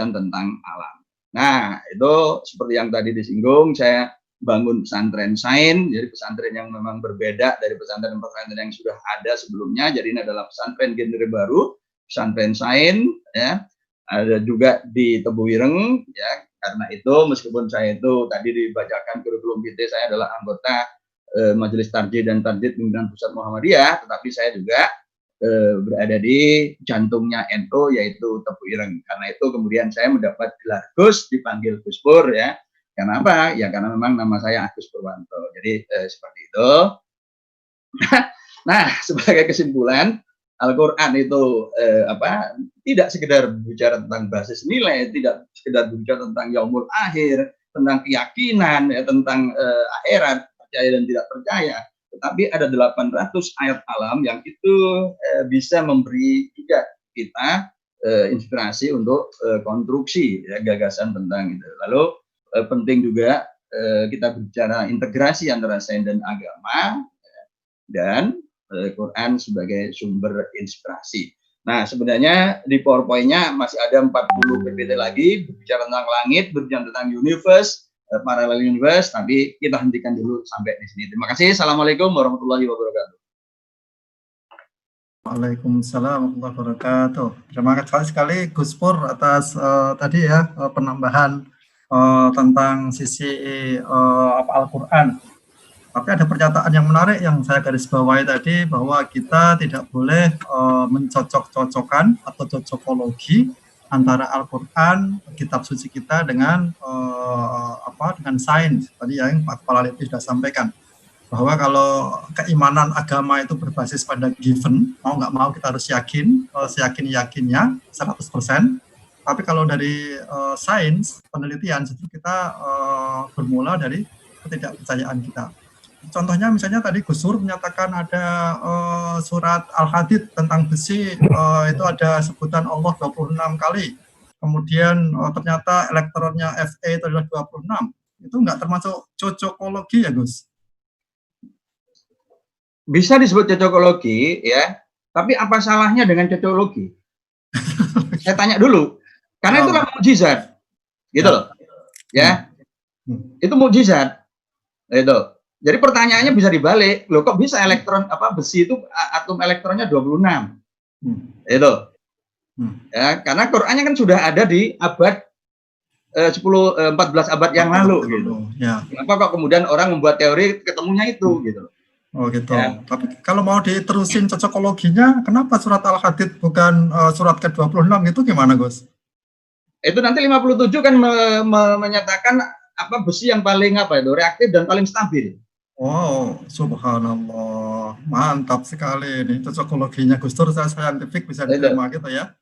tentang alam. Nah, itu seperti yang tadi disinggung, saya bangun pesantren sains, jadi pesantren yang memang berbeda dari pesantren-pesantren yang sudah ada sebelumnya. Jadi ini adalah pesantren genre baru, pesantren sains, ya. Ada juga di Tebuireng, ya. Karena itu meskipun saya itu tadi dibacakan kurikulum vitae, saya adalah anggota Majelis Tarjih dan Tardid Pimpinan Pusat Muhammadiyah, tetapi saya juga berada di jantungnya NU, yaitu Tebuireng. Karena itu kemudian saya mendapat gelar Gus, dipanggil Gus Pur, ya. Karena apa? Ya karena memang nama saya Agus Purwanto. Jadi seperti itu. Nah, sebagai kesimpulan, Al-Quran itu tidak sekedar bicara tentang basis nilai, tidak sekedar bicara tentang yaumul akhir, tentang keyakinan, ya, tentang akhirat, percaya dan tidak percaya. Tetapi ada 800 ayat alam yang itu bisa memberi juga kita inspirasi untuk konstruksi, ya, gagasan tentang itu. Lalu penting juga kita bicara integrasi antara sains dan agama, ya, dan Quran sebagai sumber inspirasi. Nah, sebenarnya di PowerPoint-nya masih ada 40 PPT lagi berbicara tentang langit, berbicara tentang universe, parallel universe, tapi kita hentikan dulu sampai di sini. Terima kasih. Assalamualaikum warahmatullahi wabarakatuh. Waalaikumsalam warahmatullahi wabarakatuh. Terima kasih sekali Gus Pur atas tadi ya penambahan tentang sisi Al-Quran. Tapi ada pernyataan yang menarik yang saya garis bawahi tadi, bahwa kita tidak boleh mencocok-cocokkan atau cocokologi antara Al-Quran, kitab suci kita dengan dengan sains. Tadi yang Pak Kepala LIPI sudah sampaikan, bahwa kalau keimanan agama itu berbasis pada given, mau nggak mau kita harus yakin, seyakin-yakinnya 100%. Tapi kalau dari sains, penelitian, justru kita bermula dari ketidakpercayaan kita. Contohnya misalnya tadi Gus Sur menyatakan ada surat Al-Hadid tentang besi, itu ada sebutan Allah 26 kali. Kemudian ternyata elektronnya Fe itu adalah 26. Itu nggak termasuk cocokologi ya Gus? Bisa disebut cocokologi, ya. Tapi apa salahnya dengan cocokologi? saya tanya dulu. Karena itu kan mukjizat. Gitu loh. Ya. Itu mukjizat. Itu. Jadi pertanyaannya bisa dibalik. Loh kok bisa besi itu atom elektronnya 26? Itu. Ya, karena Qur'annya kan sudah ada di abad 14 abad yang lalu gitu. Ya. Kenapa kok kemudian orang membuat teori ketemunya itu gitu. Oh gitu. Ya. Tapi kalau mau diterusin cocokologinya, kenapa surat Al-Hadid bukan surat ke-26 itu gimana, Gus? Itu nanti 57 kan menyatakan besi yang paling reaktif dan paling stabil. Wow, subhanallah. Mantap sekali ini cocokologinya Gus Dur, saya saintifik bisa diterima gitu ya.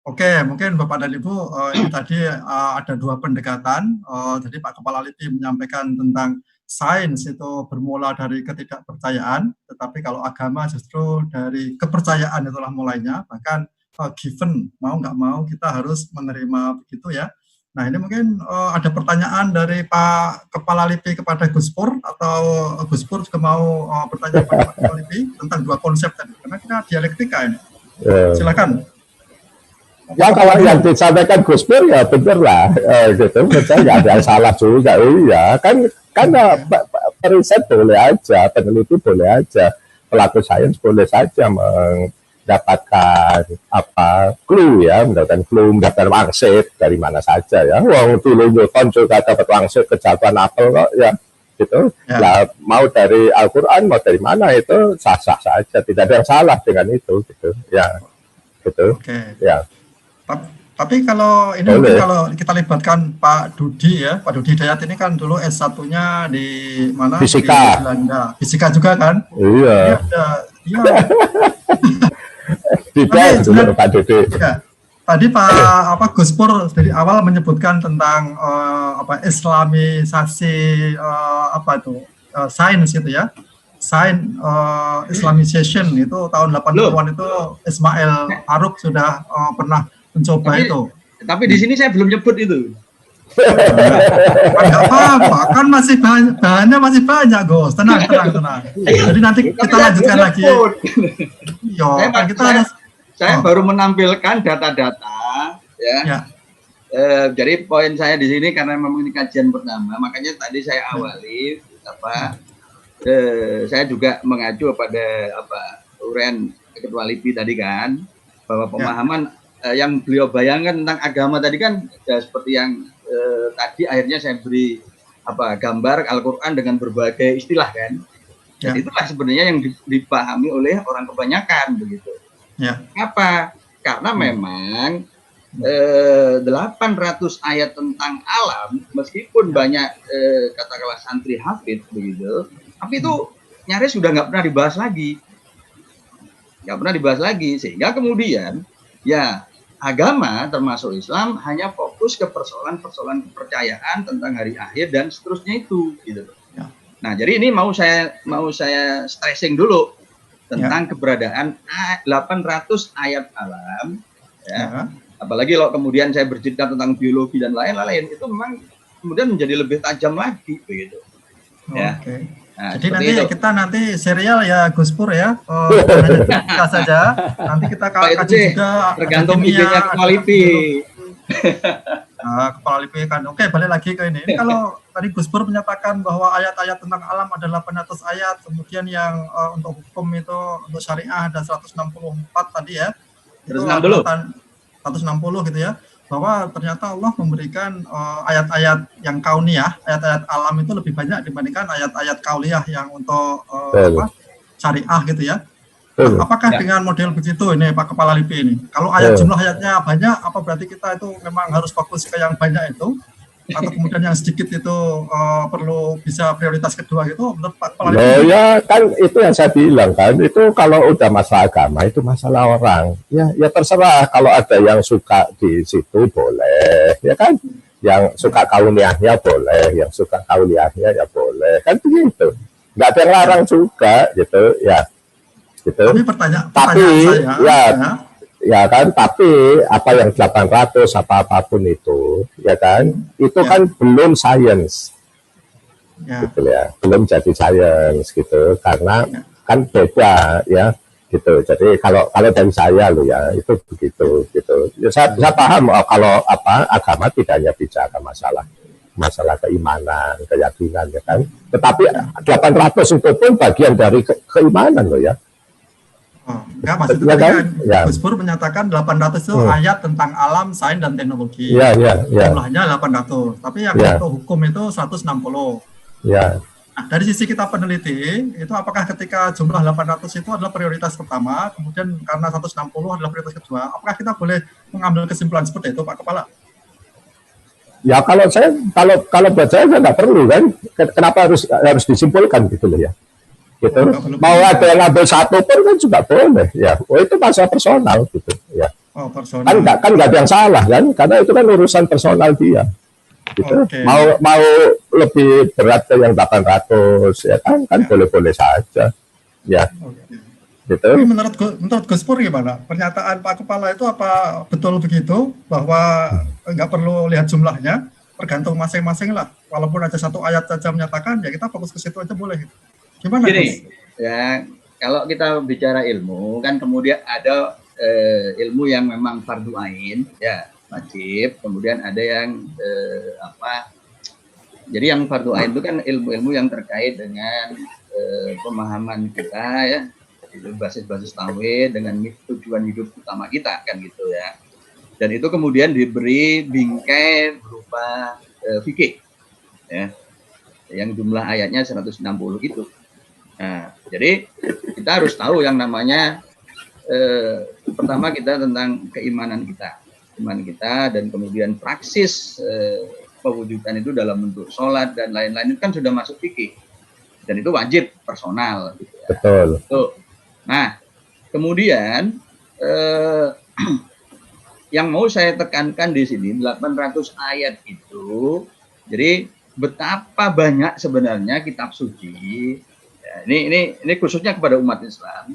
Oke, mungkin Bapak dan Ibu, ini tadi ada dua pendekatan. Jadi Pak Kepala LIPI menyampaikan tentang sains itu bermula dari ketidakpercayaan, tetapi kalau agama justru dari kepercayaan itulah mulainya. Bahkan given, mau nggak mau kita harus menerima begitu ya. Nah ini mungkin ada pertanyaan dari Pak Kepala LIPI kepada Gus Pur, atau Gus Pur juga mau bertanya kepada Pak Kepala LIPI tentang dua konsep tadi, karena kita dialektika ini. Silakan. Ya kalau yang disampaikan Gus Pur ya bener lah, gitu. Saya nggak ada yang salah juga, iya kan periset boleh aja, peneliti boleh aja, pelaku sains boleh saja mendapatkan mendapatkan wangsit dari mana saja ya. Wong dulu Newton juga dapat wangsit kejatuhan apel kok ya, gitu. Lah mau dari Al-Quran mau dari mana itu sah-sah saja, tidak ada yang salah dengan itu, gitu ya, gitu. Ya. Tapi kalau ini mungkin kalau kita libatkan Pak Dudi ya, Pak Dudi Dayat ini kan dulu S1-nya di mana? Fisika. Di Belanda. Fisika juga kan? Iya. Iya. Tidak dulu Pak Dudi. Ya. Tadi Pak Gus Pur dari awal menyebutkan tentang islamisasi sains gitu ya. Sains Islamization itu tahun 80-an itu Ismail Farouk sudah pernah mencoba itu. Tapi di sini saya belum nyebut itu. Enggak apa-apa, kan masih bahannya masih banyak, Gus. Tenang. Jadi nanti kita lanjutkan lagi. Iya, saya baru menampilkan data-data ya. Jadi poin saya di sini karena memang ini kajian pertama, makanya tadi saya awali saya juga mengacu pada uraian Ketua LIPI tadi kan, bahwa pemahaman yang beliau bayangkan tentang agama tadi kan seperti yang tadi akhirnya saya beri gambar Al-Quran dengan berbagai istilah kan. Jadi itulah sebenarnya yang dipahami oleh orang kebanyakan begitu. Apa? Karena memang 800 ayat tentang alam, meskipun banyak katakanlah santri hafid begitu, tapi itu nyaris sudah nggak pernah dibahas lagi, sehingga kemudian ya agama termasuk Islam hanya fokus ke persoalan kepercayaan tentang hari akhir dan seterusnya itu gitu. Nah, jadi ini mau saya stressing dulu tentang keberadaan 800 ayat alam ya. Apalagi kalau kemudian saya bercerita tentang biologi dan lain-lain, itu memang kemudian menjadi lebih tajam lagi begitu. Nah, jadi nanti serial ya Gus Pur ya, kita saja. Nanti kita kaji juga tergantung idenya Kepala LIPI. Kepala LIPI kan. Oke, balik lagi ke ini. Ini kalau tadi Gus Pur menyatakan bahwa ayat-ayat tentang alam ada 800 ayat, kemudian yang untuk hukum itu untuk syariah ada 164 tadi ya. Itu 160 gitu ya. Bahwa ternyata Allah memberikan ayat-ayat yang kauniyah, ayat-ayat alam itu lebih banyak dibandingkan ayat-ayat kauliyah yang untuk syariah gitu ya. Nah, apakah dengan model begitu ini Pak Kepala LIPI ini? Kalau jumlah ayatnya banyak, apa berarti kita itu memang harus fokus ke yang banyak itu? Atau kemudian yang sedikit itu perlu bisa prioritas kedua gitu menurut Pak Kepala LIPI? Ya kan itu yang saya bilang kan, itu kalau udah masalah agama itu masalah orang. Ya terserah, kalau ada yang suka di situ boleh, ya kan? Yang suka kauniyahnya boleh, yang suka kauliyahnya ya boleh, kan begitu. Nggak ada yang larang juga gitu ya. Gitu. Tapi tapi apa yang 800 apapun itu ya kan itu kan belum sains gitu ya, belum jadi sains gitu, karena kan beda ya gitu. Jadi kalau dari saya loh ya itu begitu gitu. Ya, saya paham kalau agama tidak hanya bicara masalah keimanan, keyakinan ya kan. Tetapi 800 itu pun bagian dari keimanan loh ya. Oh, enggak, maksudnya Ya tadi kan? kan Ya. Gus Pur menyatakan 800 itu ayat tentang alam, sains, dan teknologi. Ya. Jumlahnya 800. Tapi yang untuk hukum itu 160. Ya. Nah, dari sisi kita peneliti, itu apakah ketika jumlah 800 itu adalah prioritas pertama, kemudian karena 160 adalah prioritas kedua, apakah kita boleh mengambil kesimpulan seperti itu, Pak Kepala? Ya kalau buat saya nggak perlu kan. Kenapa harus disimpulkan gitu loh ya. Gitu. Mau ada yang ngambil satu pun kan juga boleh ya. Oh itu masalah personal gitu ya. Oh, personal. Kan nggak ada yang salah kan, karena itu kan urusan personal dia. Gitu. Okay. Mau lebih berat ke yang 800 ya kan boleh-boleh saja ya. Gitu. Tapi menurut Gus Pur gimana? Pernyataan Pak Kepala itu apa betul begitu bahwa nggak perlu lihat jumlahnya, tergantung masing-masing lah. Walaupun aja satu ayat saja menyatakan, ya kita fokus ke situ aja boleh. Gimana? Gini, ya kalau kita bicara ilmu kan kemudian ada ilmu yang memang fardu ain, ya wajib. Kemudian ada yang jadi yang fardu ain itu kan ilmu-ilmu yang terkait dengan pemahaman kita ya, itu basis-basis tauhid dengan tujuan hidup utama kita kan gitu ya. Dan itu kemudian diberi bingkai berupa fikih ya, yang jumlah ayatnya 160 gitu. Nah, jadi kita harus tahu yang namanya pertama kita tentang keimanan kita, iman kita, dan kemudian praksis pewujudan itu dalam bentuk sholat dan lain-lain itu kan sudah masuk fikih dan itu wajib personal. Gitu ya. Betul. Tuh. Nah, kemudian yang mau saya tekankan di sini 800 ayat itu, jadi betapa banyak sebenarnya kitab suci. Ya, ini khususnya kepada umat Islam.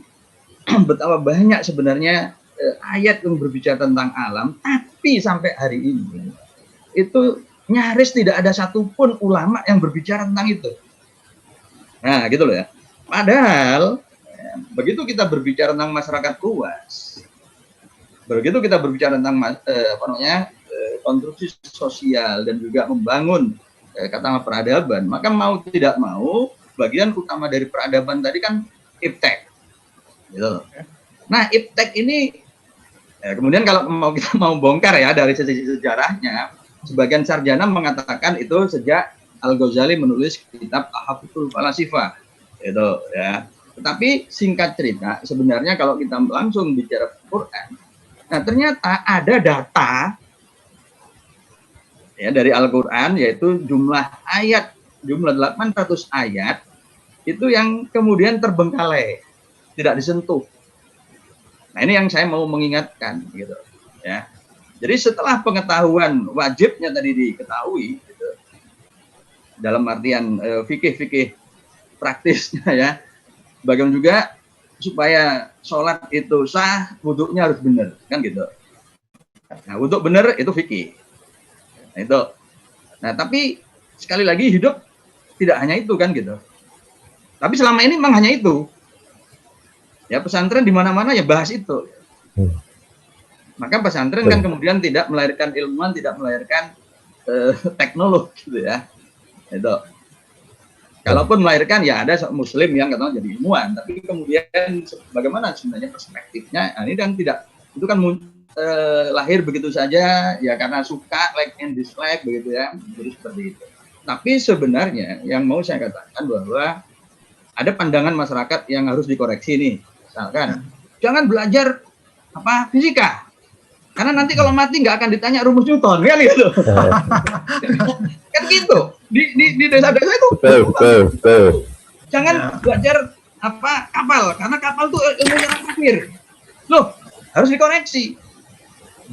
Betapa banyak sebenarnya ayat yang berbicara tentang alam, tapi sampai hari ini itu nyaris tidak ada satupun ulama yang berbicara tentang itu. Nah, gitu loh ya. Padahal begitu kita berbicara tentang masyarakat luas, begitu kita berbicara tentang konstruksi sosial dan juga membangun katakanlah peradaban, maka mau tidak mau bagian utama dari peradaban tadi kan iptek, gitu. Nah iptek ini kemudian kalau kita mau bongkar ya dari sisi sejarahnya, sebagian sarjana mengatakan itu sejak Al-Ghazali menulis kitab Tahaffudzul Falasifah, gitu ya. Tetapi singkat cerita sebenarnya kalau kita langsung bicara Quran, nah ternyata ada data ya dari Al-Quran, yaitu jumlah 800 ayat itu yang kemudian terbengkalai, tidak disentuh. Nah ini yang saya mau mengingatkan gitu ya. Jadi setelah pengetahuan wajibnya tadi diketahui gitu, dalam artian fikih praktisnya ya, bagaimana juga supaya sholat itu sah, wudhunya harus benar kan gitu. Nah wudhu benar itu fikih. Nah itu. Nah tapi sekali lagi hidup tidak hanya itu kan gitu. Tapi selama ini memang hanya itu. Ya pesantren di mana-mana ya bahas itu. Maka pesantren kan kemudian tidak melahirkan ilmuwan, tidak melahirkan teknolog gitu ya. Itu. Kalaupun melahirkan ya ada muslim yang katanya jadi ilmuwan, tapi kemudian bagaimana sebenarnya perspektifnya? Nah, ini kan tidak, itu kan lahir begitu saja ya karena suka, like and dislike begitu ya, jadi seperti itu. Tapi sebenarnya yang mau saya katakan bahwa ada pandangan masyarakat yang harus dikoreksi nih, misalkan jangan belajar fisika, karena nanti kalau mati nggak akan ditanya rumus Newton kan gitu. Kan gitu di desa-desa itu. Betul. Jangan belajar kapal, karena kapal tuh ilmunya orang kafir. Loh, harus dikoreksi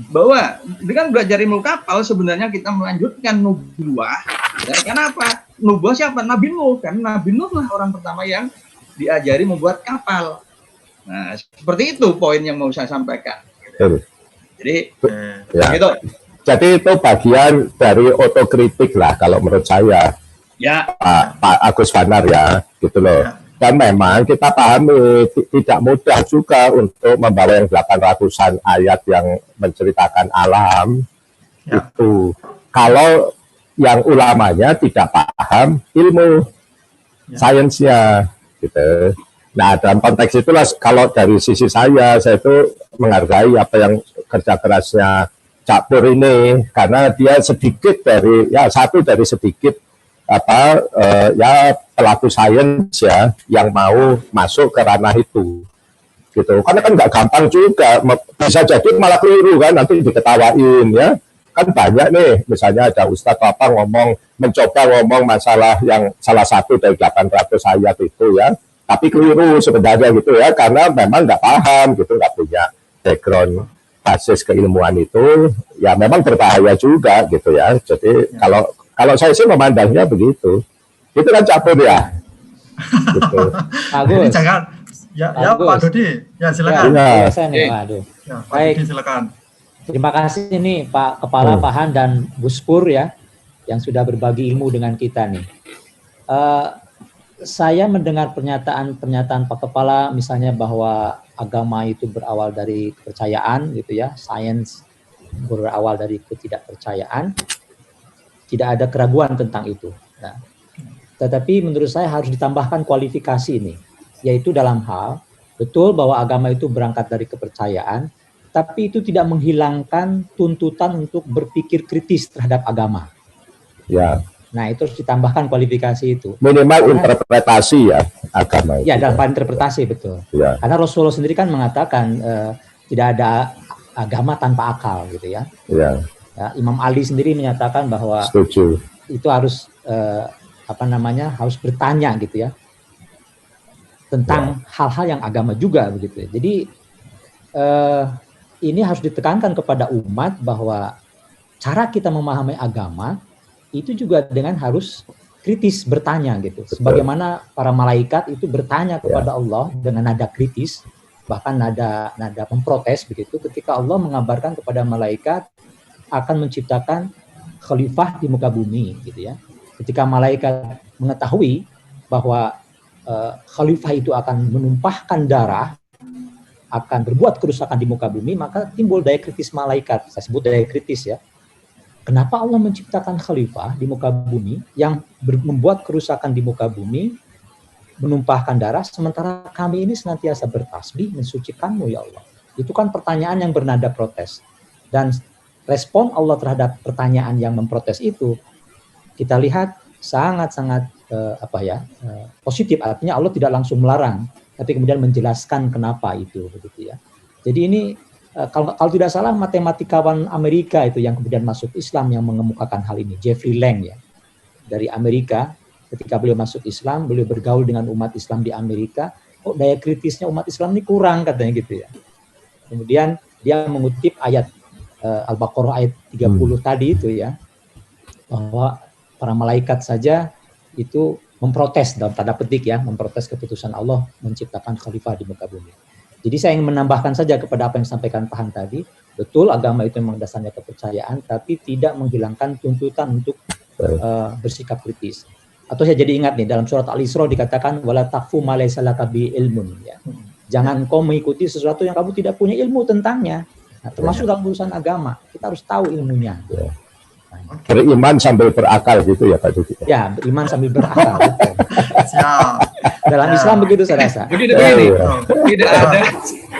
bahwa dengan belajar ilmu kapal sebenarnya kita melanjutkan nubuah. Ya, kenapa? Nubuah siapa? Nabi Nuh. Karena Nabi Nuh lah orang pertama yang diajari membuat kapal. Nah, seperti itu poin yang mau saya sampaikan. Jadi, ya. gitu. Jadi itu bagian dari otokritik lah kalau menurut saya. Ya. Pak Agus Fanar ya, gitu loh. Dan memang kita pahami tidak mudah juga untuk membawa yang 800-an ayat yang menceritakan alam itu. Kalau yang ulamanya tidak paham ilmu sainsnya gitu. Nah, dalam konteks itulah kalau dari sisi saya itu menghargai apa yang kerja kerasnya Cak Pur ini, karena dia sedikit dari satu dari sedikit pelaku sains ya yang mau masuk ke ranah itu gitu. Karena kan nggak gampang juga, bisa jadi malah keliru kan, nanti diketawain ya. Kan banyak nih, misalnya ada ustadz mencoba ngomong masalah yang salah satu dari 800 ayat itu ya, tapi keliru sebenarnya gitu ya, karena memang nggak paham gitu, nggak punya background basis keilmuan itu, ya memang berbahaya juga gitu ya. Jadi kalau saya sih memandangnya begitu. Itu kan Cak Pur ya. Gitu. Jadi jangan ya Pak Dodi, ya silakan. Ya, Pak Dodi silakan. Terima kasih nih Pak Kepala Pahan dan Gus Pur ya, yang sudah berbagi ilmu dengan kita nih. Saya mendengar pernyataan Pak Kepala misalnya bahwa agama itu berawal dari kepercayaan gitu ya, sains berawal dari ketidakpercayaan, tidak ada keraguan tentang itu. Nah, tetapi menurut saya harus ditambahkan kualifikasi ini, yaitu dalam hal betul bahwa agama itu berangkat dari kepercayaan, tapi itu tidak menghilangkan tuntutan untuk berpikir kritis terhadap agama. Ya. Nah, itu harus ditambahkan kualifikasi itu. Minimal interpretasi ya agama itu. Ya, dalam interpretasi betul. Ya. Karena Rasulullah sendiri kan mengatakan tidak ada agama tanpa akal gitu ya. Ya. Ya, Imam Ali sendiri menyatakan bahwa Setuju. Itu harus harus bertanya gitu ya tentang hal-hal yang agama juga begitu. Jadi ini harus ditekankan kepada umat bahwa cara kita memahami agama itu juga dengan harus kritis bertanya gitu. Sebagaimana para malaikat itu bertanya kepada Allah dengan nada kritis, bahkan nada memprotes begitu, ketika Allah mengabarkan kepada malaikat akan menciptakan khalifah di muka bumi gitu ya. Ketika malaikat mengetahui bahwa khalifah itu akan menumpahkan darah, akan berbuat kerusakan di muka bumi, maka timbul daya kritis malaikat. Saya sebut daya kritis ya. Kenapa Allah menciptakan khalifah di muka bumi yang membuat kerusakan di muka bumi, menumpahkan darah, sementara kami ini senantiasa bertasbih mensucikanmu ya Allah. Itu kan pertanyaan yang bernada protes. Dan respon Allah terhadap pertanyaan yang memprotes itu, kita lihat sangat-sangat positif. Artinya Allah tidak langsung melarang, tapi kemudian menjelaskan kenapa itu, begitu ya. Jadi ini kalau tidak salah matematikawan Amerika itu yang kemudian masuk Islam yang mengemukakan hal ini, Jeffrey Lang ya, dari Amerika. Ketika beliau masuk Islam, beliau bergaul dengan umat Islam di Amerika. Oh, daya kritisnya umat Islam ini kurang katanya gitu ya. Kemudian dia mengutip ayat Al-Baqarah ayat 30 tadi itu ya, bahwa para malaikat saja itu memprotes dalam tanda petik ya, memprotes keputusan Allah menciptakan khalifah di muka bumi. Jadi saya ingin menambahkan saja kepada apa yang disampaikan Pak Han tadi, betul agama itu memang dasarnya kepercayaan, tapi tidak menghilangkan tuntutan untuk bersikap kritis. Atau saya jadi ingat nih, dalam surat Al-Isra dikatakan, wala taqfu ma laysa laka bi ilmun ya. Jangan kau mengikuti sesuatu yang kamu tidak punya ilmu tentangnya. Nah, termasuk dalam urusan agama, kita harus tahu ilmunya. Beriman sambil berakal gitu ya Pak Dudi. Ya, beriman sambil berakal. Siap. Dalam Islam begitu saya rasa. Begini,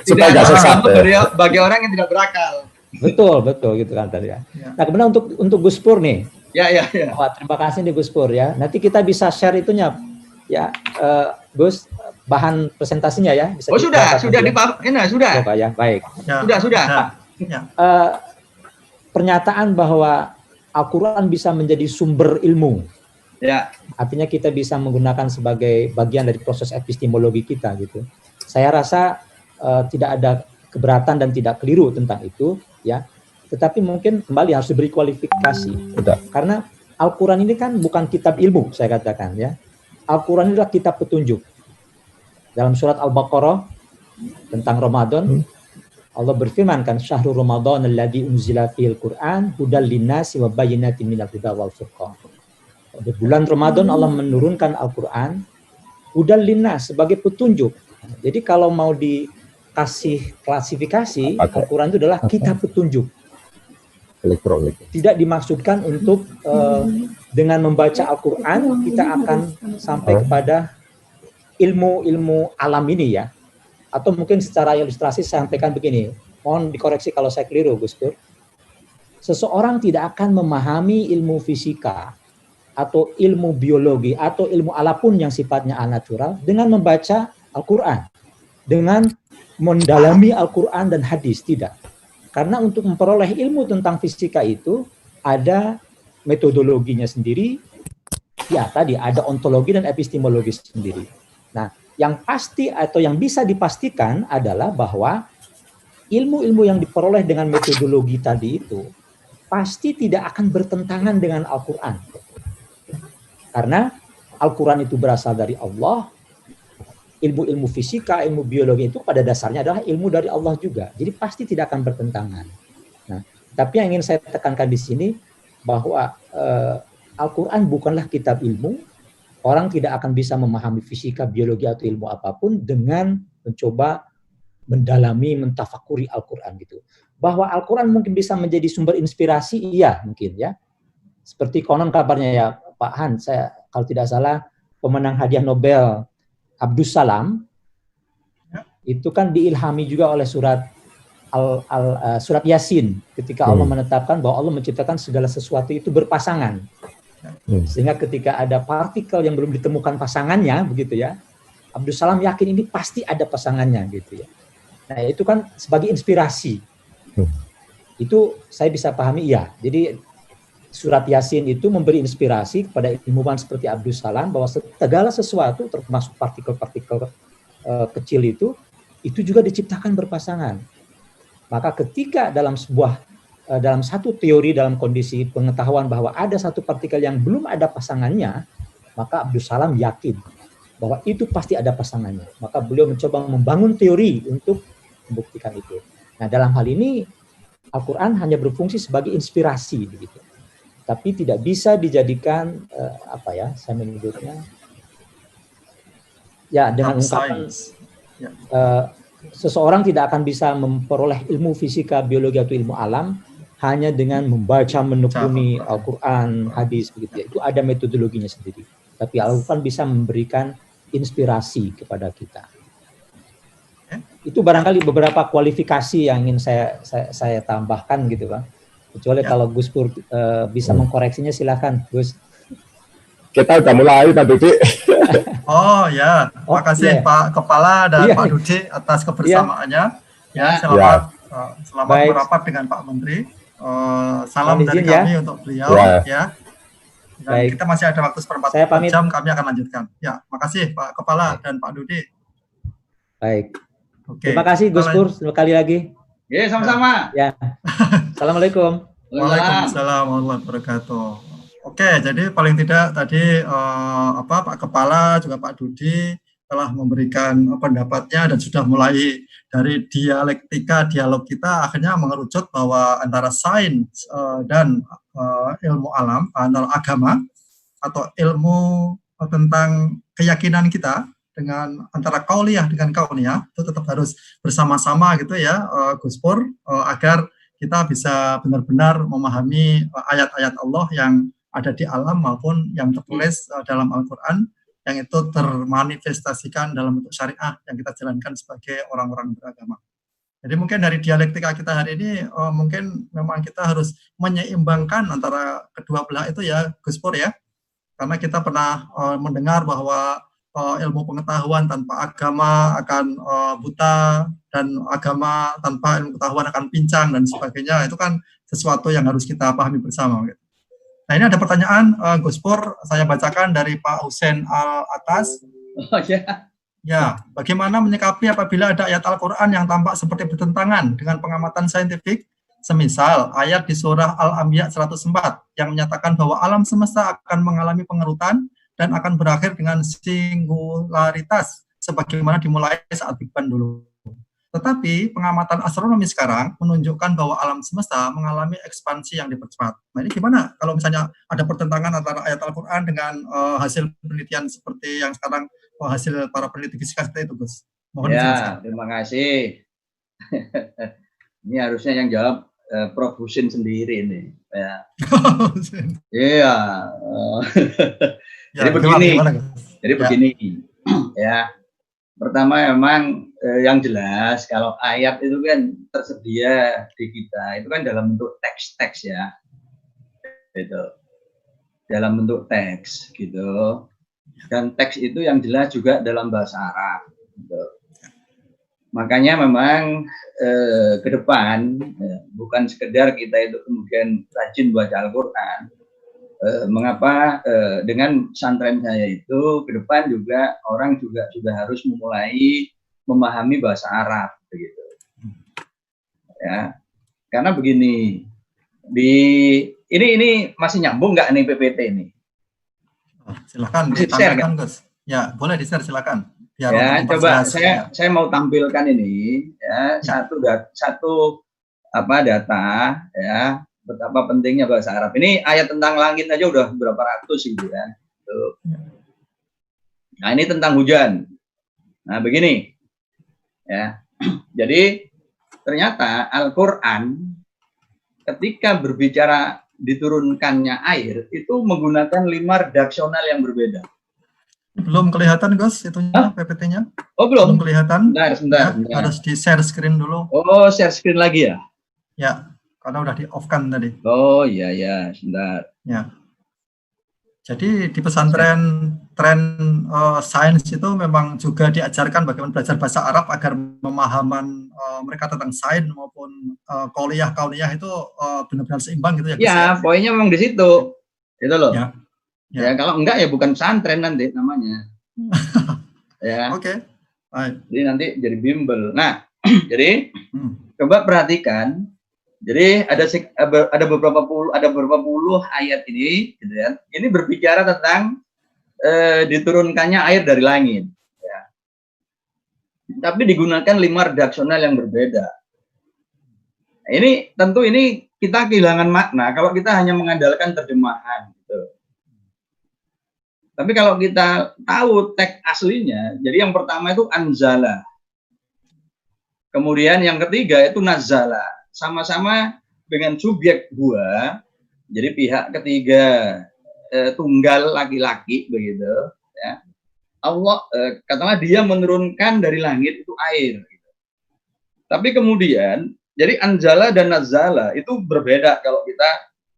tidak ada agama bagi orang yang tidak berakal. Betul gitu kan tadi ya. Nah, kemudian untuk Gus Pur nih. Ya. Wah, terima kasih nih Gus Pur ya. Nanti kita bisa share itunya ya, Gus, bahan presentasinya ya. Bisa sudah dipahami. Sudah. Oh, ya, baik. Ya. Sudah. Pernyataan bahwa Al-Quran bisa menjadi sumber ilmu. Ya. Artinya kita bisa menggunakan sebagai bagian dari proses epistemologi kita gitu. Saya rasa tidak ada keberatan dan tidak keliru tentang itu ya. Tetapi mungkin kembali harus diberi kualifikasi. Betul. Karena Al-Quran ini kan bukan kitab ilmu, saya katakan ya. Al-Quran ini adalah kitab petunjuk. Dalam surat Al-Baqarah tentang Ramadan, Allah berfirman kan, syahrul Ramadan alladzi unzila fihil Qur'an hudal linnasi wa bayyinatin minal huda wal furqan. Di bulan Ramadan Allah menurunkan Al-Quran hudal linnas, sebagai petunjuk. Jadi kalau mau dikasih klasifikasi, Al-Quran itu adalah kitab petunjuk. Elektronik. Tidak dimaksudkan untuk dengan membaca Al-Quran kita akan sampai kepada ilmu-ilmu alam ini ya. Atau mungkin secara ilustrasi saya sampaikan begini, mohon dikoreksi kalau saya keliru Gus Pur. Seseorang tidak akan memahami ilmu fisika atau ilmu biologi atau ilmu apapun yang sifatnya al-natural dengan membaca Al-Quran, dengan mendalami Al-Quran dan hadis, tidak. Karena untuk memperoleh ilmu tentang fisika itu ada metodologinya sendiri, ya tadi ada ontologi dan epistemologi sendiri. Nah, yang pasti atau yang bisa dipastikan adalah bahwa ilmu-ilmu yang diperoleh dengan metodologi tadi itu pasti tidak akan bertentangan dengan Al-Quran. Karena Al-Quran itu berasal dari Allah, ilmu-ilmu fisika, ilmu biologi itu pada dasarnya adalah ilmu dari Allah juga. Jadi pasti tidak akan bertentangan. Nah, tapi yang ingin saya tekankan di sini bahwa Al-Quran bukanlah kitab ilmu. Orang tidak akan bisa memahami fisika, biologi atau ilmu apapun dengan mencoba mendalami, mentafakuri Al-Quran gitu. Bahwa Al-Quran mungkin bisa menjadi sumber inspirasi, iya mungkin ya. Seperti konon kabarnya ya Pak Han, saya kalau tidak salah pemenang hadiah Nobel Abdus Salam itu kan diilhami juga oleh surat surat Yasin ketika Allah menetapkan bahwa Allah menciptakan segala sesuatu itu berpasangan. Sehingga ketika ada partikel yang belum ditemukan pasangannya begitu ya, Abdus Salam yakin ini pasti ada pasangannya gitu ya. Nah, itu kan sebagai inspirasi. Itu saya bisa pahami ya. Jadi surat Yasin itu memberi inspirasi kepada ilmuwan seperti Abdus Salam bahwa segala sesuatu termasuk partikel-partikel kecil itu juga diciptakan berpasangan. Maka ketika dalam satu teori dalam kondisi pengetahuan bahwa ada satu partikel yang belum ada pasangannya, maka Abdus Salam yakin bahwa itu pasti ada pasangannya. Maka beliau mencoba membangun teori untuk membuktikan itu. Nah, dalam hal ini Al-Quran hanya berfungsi sebagai inspirasi begitu. Tapi tidak bisa dijadikan saya menyebutnya ya dengan ungkapan seseorang tidak akan bisa memperoleh ilmu fisika, biologi atau ilmu alam hanya dengan membaca menekuni Al-Quran, hadis begitu ya. Itu ada metodologinya sendiri. Tapi Al-Quran bisa memberikan inspirasi kepada kita. Itu barangkali beberapa kualifikasi yang ingin saya tambahkan gitu Bang. Kecuali kalau Gus Pur bisa mengkoreksinya silakan Gus. Kita udah mulai Pak Dudi. Oh ya, terima kasih Pak Kepala dan Pak Dudi atas kebersamaannya. Ya, selamat merapat dengan Pak Menteri. Salam dari kami untuk beliau ya. Dan kita masih ada waktu seperempat jam, kami akan lanjutkan. Ya, makasih Pak Kepala dan Pak Dudi. Baik. Terima kasih Gus Pur sekali lagi. Ya, sama-sama. Ya. Assalamualaikum. Waalaikumsalam warahmatullahi wabarakatuh. Oke, jadi paling tidak tadi Pak Kepala juga Pak Dudi telah memberikan pendapatnya dan sudah mulai dari dialog kita akhirnya mengerucut bahwa antara sains dan ilmu alam, antara agama atau ilmu tentang keyakinan kita dengan antara kauliyah dengan kauniyah itu tetap harus bersama-sama gitu ya Gus Pur agar kita bisa benar-benar memahami ayat-ayat Allah yang ada di alam maupun yang tertulis dalam Al-Quran yang itu termanifestasikan dalam bentuk syariah yang kita jalankan sebagai orang-orang beragama. Jadi mungkin dari dialektika kita hari ini mungkin memang kita harus menyeimbangkan antara kedua belah itu ya Gus Pur ya, karena kita pernah mendengar bahwa ilmu pengetahuan tanpa agama akan buta dan agama tanpa ilmu pengetahuan akan pincang dan sebagainya. Itu kan sesuatu yang harus kita pahami bersama. Nah, ini ada pertanyaan Gus Pur, saya bacakan dari Pak Hussein Al-Atas. Oh ya. Ya, bagaimana menyikapi apabila ada ayat Al-Quran yang tampak seperti bertentangan dengan pengamatan saintifik, semisal ayat di surah Al-Anbiya 104 yang menyatakan bahwa alam semesta akan mengalami pengerutan dan akan berakhir dengan singularitas sebagaimana dimulai saat Big Bang dulu. Tetapi pengamatan astronomi sekarang menunjukkan bahwa alam semesta mengalami ekspansi yang dipercepat. Nah, ini gimana kalau misalnya ada pertentangan antara ayat Al-Quran dengan hasil penelitian seperti yang sekarang hasil para peneliti fisika itu, Gus. Mohon Ya, dijelaskan. terima kasih. Ini harusnya yang jawab Prof. Husin sendiri ini. Ya. Iya. Jadi begini. Jadi begini. Ya. Pertama memang yang jelas kalau ayat itu kan tersedia di kita itu kan dalam bentuk teks-teks ya. Gitu. Dalam bentuk teks gitu. Dan teks itu yang jelas juga dalam bahasa Arab gitu. Makanya memang ke depan bukan sekedar kita itu kemudian rajin baca Al-Qur'an. Mengapa dengan pesantren saya itu ke depan juga orang juga sudah harus memulai memahami bahasa Arab begitu. Ya. Karena begini, ini masih nyambung nggak nih PPT ini? Silakan ditampilkan, Gus. Ya, boleh di-share silakan. Biar ya, coba saya mau tampilkan ini ya, satu data ya. Betapa pentingnya bahasa Arab. Ini ayat tentang langit aja udah berapa ratus gitu ya. Tuh. Nah, ini tentang hujan. Nah, begini. Ya. Jadi ternyata Al-Qur'an ketika berbicara diturunkannya air itu menggunakan 5 redaksional yang berbeda. Belum kelihatan, Gus, itunya PPT-nya. Oh, belum kelihatan. Sebentar. Harus di-share screen dulu. Oh, share screen lagi ya? Ya. Karena udah di-off-kan tadi. Oh iya, sebentar. Ya. Jadi di pesantren sains itu memang juga diajarkan bagaimana belajar bahasa Arab agar pemahaman mereka tentang sains maupun kuliah itu benar-benar seimbang gitu ya. Ya, poinnya memang di situ. Gitu loh. Ya, kalau enggak ya bukan pesantren nanti namanya. Ya. Oke. Baik. Jadi nanti jadi bimbel. Nah, jadi coba perhatikan. Jadi ada beberapa puluh ayat ini, gitu ya. Ini berbicara tentang diturunkannya air dari langit. Ya. Tapi digunakan 5 redaksional yang berbeda. Nah, ini tentu ini kita kehilangan makna kalau kita hanya mengandalkan terjemahan. Gitu. Tapi kalau kita tahu teks aslinya, jadi yang pertama itu anzala. Kemudian yang ketiga itu nazala. Sama-sama dengan subjek gua, jadi pihak ketiga tunggal laki-laki begitu ya. Allah katakanlah dia menurunkan dari langit itu air gitu. Tapi kemudian jadi anzala dan nazala itu berbeda. Kalau kita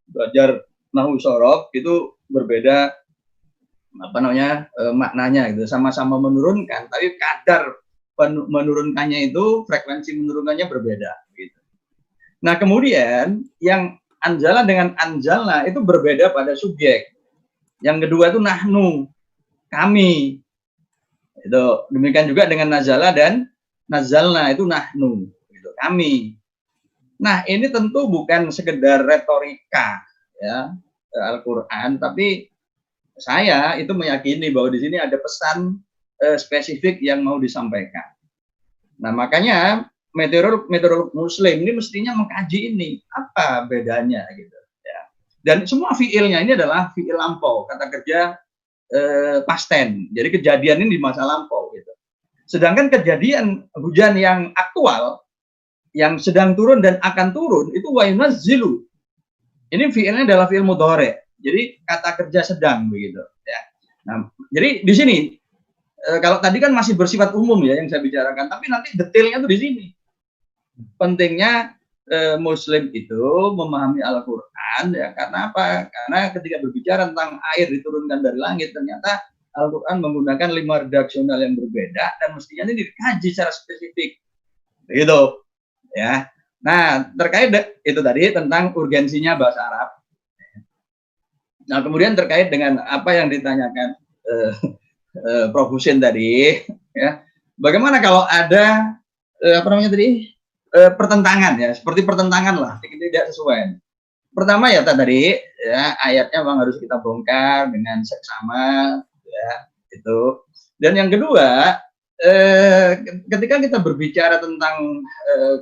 belajar nahwu shorof itu berbeda maknanya gitu. Sama-sama menurunkan tapi kadar menurunkannya itu frekuensi menurunkannya berbeda gitu. Nah, kemudian yang anjala dengan anjalna itu berbeda pada subjek. Yang kedua itu nahnu, kami. Itu demikian juga dengan nazala dan nazalna itu nahnu, gitu, kami. Nah, ini tentu bukan sekedar retorika ya Al-Qur'an, tapi saya itu meyakini bahwa di sini ada pesan spesifik yang mau disampaikan. Nah, makanya meteorolog muslim ini mestinya mengkaji ini apa bedanya gitu ya. Dan semua fiilnya ini adalah fiil lampau, kata kerja past tense. Jadi kejadian ini di masa lampau gitu. Sedangkan kejadian hujan yang aktual yang sedang turun dan akan turun itu wa yunazzilu. Ini fiilnya adalah fiil mudhari. Jadi kata kerja sedang begitu ya. Nah, jadi di sini kalau tadi kan masih bersifat umum ya yang saya bicarakan, tapi nanti detailnya tuh di sini. Pentingnya Muslim itu memahami Al-Qur'an ya, karena apa? Karena ketika berbicara tentang air diturunkan dari langit, ternyata Al-Qur'an menggunakan 5 redaksional yang berbeda dan mestinya ini dikaji secara spesifik, gitu ya. Nah, terkait itu tadi tentang urgensinya bahasa Arab. Nah, kemudian terkait dengan apa yang ditanyakan Prof. Husin tadi, ya, bagaimana kalau ada pertentangan ya, seperti pertentangan lah, tidak sesuai. Pertama ya tadi ya ayatnya memang harus kita bongkar dengan seksama ya itu. Dan yang kedua ketika kita berbicara tentang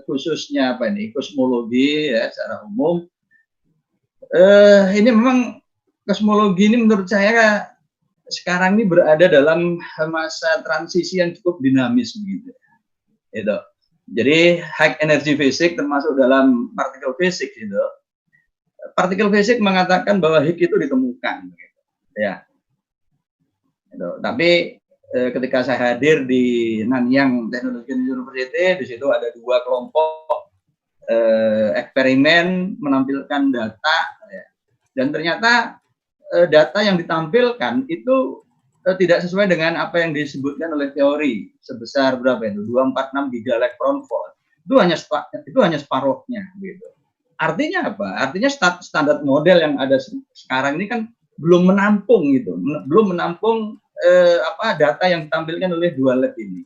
khususnya kosmologi ya secara umum, ini memang kosmologi ini menurut saya sekarang ini berada dalam masa transisi yang cukup dinamis begitu. Itu. Jadi high energy physics termasuk dalam particle physics itu. Particle physics mengatakan bahwa Higgs itu ditemukan gitu. Ya. Itu. Tapi ketika saya hadir di Nanyang Technology University, di situ ada 2 kelompok eksperimen menampilkan data ya. Dan ternyata data yang ditampilkan itu tidak sesuai dengan apa yang disebutkan oleh teori sebesar berapa itu 246 gigaelektron volt. Itu hanya separuhnya gitu. Artinya apa? Artinya standar model yang ada sekarang ini kan belum menampung gitu, belum menampung data yang ditampilkan oleh 2 lab ini.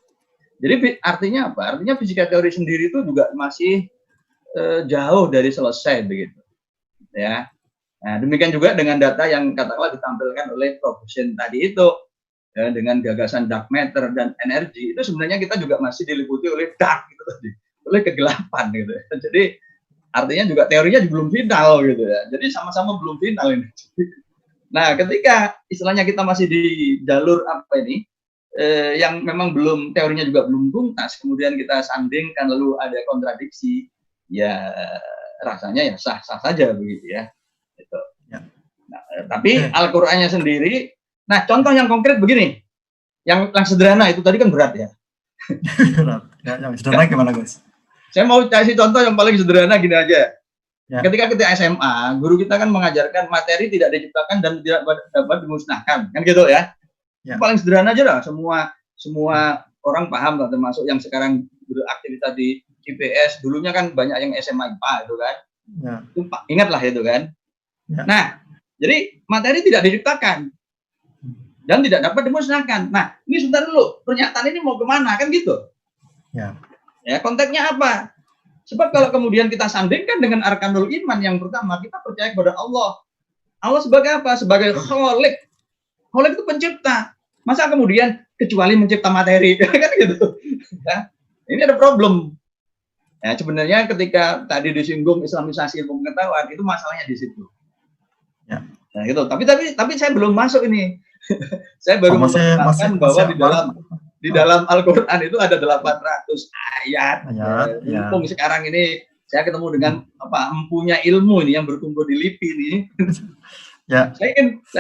Jadi artinya apa? Artinya fisika teori sendiri itu juga masih jauh dari selesai begitu. Ya. Nah, demikian juga dengan data yang katakanlah ditampilkan oleh Prof. Hussein tadi itu, ya, dengan gagasan dark matter dan energi, itu sebenarnya kita juga masih diliputi oleh dark gitu tadi, oleh kegelapan gitu. Jadi artinya juga teorinya belum final gitu ya. Jadi sama-sama belum final ini. Nah, ketika istilahnya kita masih di jalur apa ini, yang memang belum teorinya juga belum tuntas, kemudian kita sandingkan lalu ada kontradiksi, ya rasanya ya sah-sah saja begitu ya. Gitu. Ya. Nah, tapi Al-Qur'annya sendiri, nah contoh yang konkret begini, yang sederhana itu tadi kan berat ya. Berat. Ya, yang sederhana gimana Gus? Saya mau kasih contoh yang paling sederhana gini aja. Ya. Ketika kita SMA, guru kita kan mengajarkan materi tidak diciptakan dan tidak dapat dimusnahkan, kan gitu ya. Ya. Paling sederhana aja lah, semua orang paham lah, termasuk yang sekarang beraktivitas di IPS, dulunya kan banyak yang SMA IPA itu kan. Ya. Ingatlah itu kan. Ya. Nah, jadi materi tidak diciptakan dan tidak dapat dimusnahkan. Nah, ini sebentar dulu, pernyataan ini mau kemana kan gitu? Ya. Ya, konteksnya apa? Sebab kalau kemudian kita sandingkan dengan arkanul iman yang pertama, kita percaya kepada Allah. Allah sebagai apa? Sebagai Khalik. Khalik itu pencipta. Masa kemudian kecuali mencipta materi kan gitu? Ya. Ini ada problem. Ya, sebenarnya ketika tadi disinggung Islamisasi ilmu pengetahuan, itu masalahnya di situ. Ya. Nah, gitu. Tapi saya belum masuk ini. Saya baru memperkenalkan bahwa di dalam Al-Qur'an itu ada 800 ayat. Mumpung sekarang ini saya ketemu dengan empunya ilmu ini yang berkumpul di LIPI ini. Ya. Saya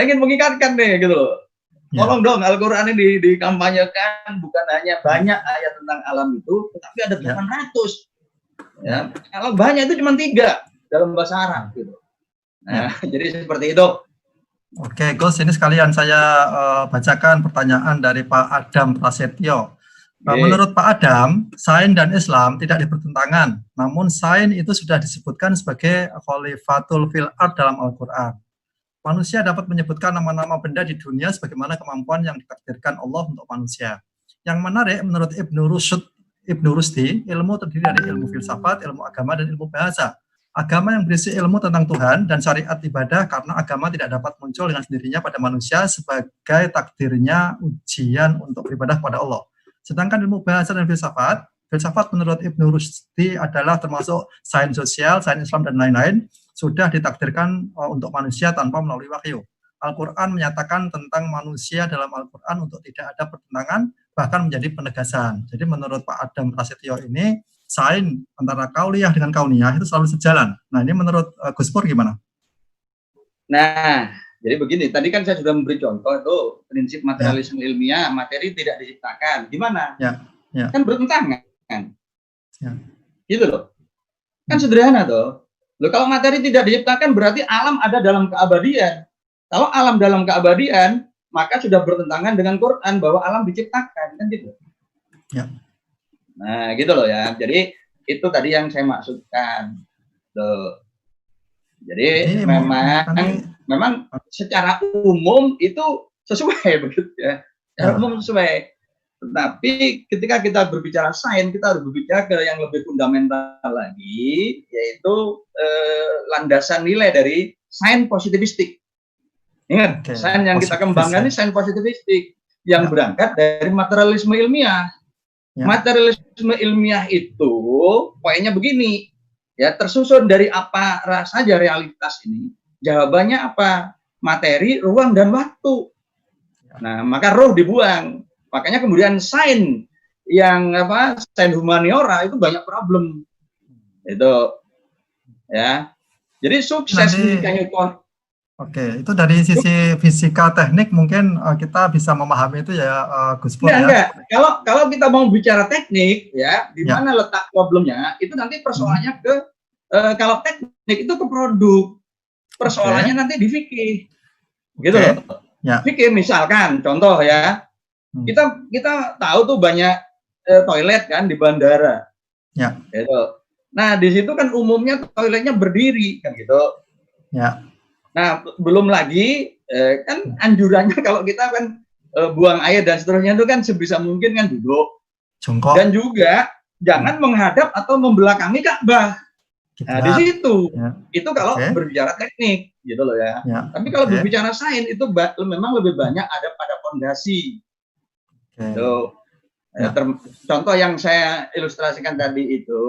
ingin mengikatkan nih gitu loh. Tolong dong Al-Qur'an ini dikampanyekan, bukan hanya banyak ayat tentang alam itu, tetapi ada 800. Ya. Kalau banyak itu cuma 3 dalam bahasa Arab gitu. Nah, jadi seperti itu. Oke, Gus, ini sekalian saya bacakan pertanyaan dari Pak Adam Prasetyo. Menurut Pak Adam, sains dan Islam tidak dipertentangan, namun sains itu sudah disebutkan sebagai khalifatul fil ard dalam Al-Quran. Manusia dapat menyebutkan nama-nama benda di dunia sebagaimana kemampuan yang ditakdirkan Allah untuk manusia. Yang menarik, menurut Ibnu Rusdi, ilmu terdiri dari ilmu filsafat, ilmu agama, dan ilmu bahasa. Agama yang berisi ilmu tentang Tuhan dan syariat ibadah, karena agama tidak dapat muncul dengan sendirinya pada manusia sebagai takdirnya ujian untuk beribadah kepada Allah. Sedangkan ilmu bahasa dan filsafat menurut Ibnu Rusdi adalah termasuk sains sosial, sains Islam, dan lain-lain, sudah ditakdirkan untuk manusia tanpa melalui wahyu. Al-Quran menyatakan tentang manusia dalam Al-Quran untuk tidak ada pertentangan, bahkan menjadi penegasan. Jadi menurut Pak Adam Prasetyo ini, sains antara kauliyah dengan kauniyah itu selalu sejalan. Nah, ini menurut Gus Pur gimana? Nah, jadi begini, tadi kan saya sudah memberi contoh itu prinsip materialisme ilmiah, materi tidak diciptakan. Gimana? Kan bertentangan. Gitu loh. Kan sederhana tuh. Loh, kalau materi tidak diciptakan berarti alam ada dalam keabadian. Kalau alam dalam keabadian, maka sudah bertentangan dengan Quran bahwa alam diciptakan, kan gitu. Ya. Nah, gitu loh ya. Jadi itu tadi yang saya maksudkan. Tuh. Jadi memang secara umum itu sesuai begitu ya. Secara umum sesuai. Tetapi ketika kita berbicara sains, kita harus berbicara ke yang lebih fundamental lagi, yaitu landasan nilai dari sains positivistik. Ingat, sains yang kita kembangkan ini sains positivistik yang berangkat dari materialisme ilmiah. Materialisme ilmiah itu poinnya begini, ya, tersusun dari apa saja realitas ini. Jawabannya apa? Materi, ruang, dan waktu. Nah, maka roh dibuang. Makanya kemudian sains yang sains humaniora itu banyak problem. Itu ya. Jadi sukses di Newton. Oke, itu dari sisi fisika teknik mungkin kita bisa memahami itu ya, Gus Pur ya. Enggak. Kalau kita mau bicara teknik ya, di mana letak problemnya, itu nanti persoalannya ke kalau teknik itu ke produk. Persoalannya nanti di fikih. Gitu loh. Ya. Fikih misalkan contoh ya. Kita tahu tuh banyak toilet kan di bandara. Ya. Gitu. Nah, di situ kan umumnya toiletnya berdiri kan gitu. Ya. Nah, belum lagi kan anjurannya kalau kita kan buang air dan seterusnya itu kan sebisa mungkin kan duduk. Jongkok. Dan juga jangan menghadap atau membelakangi Ka'bah. Nah, di situ. Itu kalau berbicara teknik gitu loh ya. Tapi kalau berbicara sains itu memang lebih banyak ada pada fondasi. Gitu. Contoh yang saya ilustrasikan tadi itu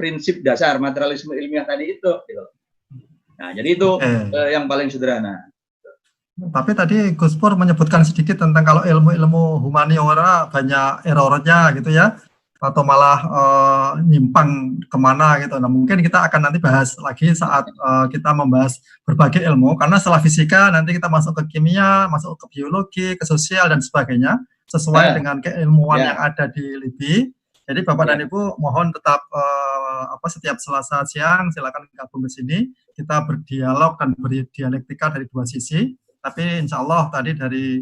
prinsip dasar materialisme ilmiah tadi itu. Gitu. Nah, jadi itu yang paling sederhana. Tapi tadi Gus Pur menyebutkan sedikit tentang kalau ilmu-ilmu humaniora banyak errornya gitu ya, atau malah nyimpang kemana gitu. Nah, mungkin kita akan nanti bahas lagi saat kita membahas berbagai ilmu, karena setelah fisika nanti kita masuk ke kimia, masuk ke biologi, ke sosial dan sebagainya, sesuai dengan keilmuan yang ada di LIBI. Jadi Bapak dan Ibu mohon tetap setiap Selasa siang silakan gabung ke sini, kita berdialog dan berdialektika dari dua sisi. Tapi insya Allah tadi dari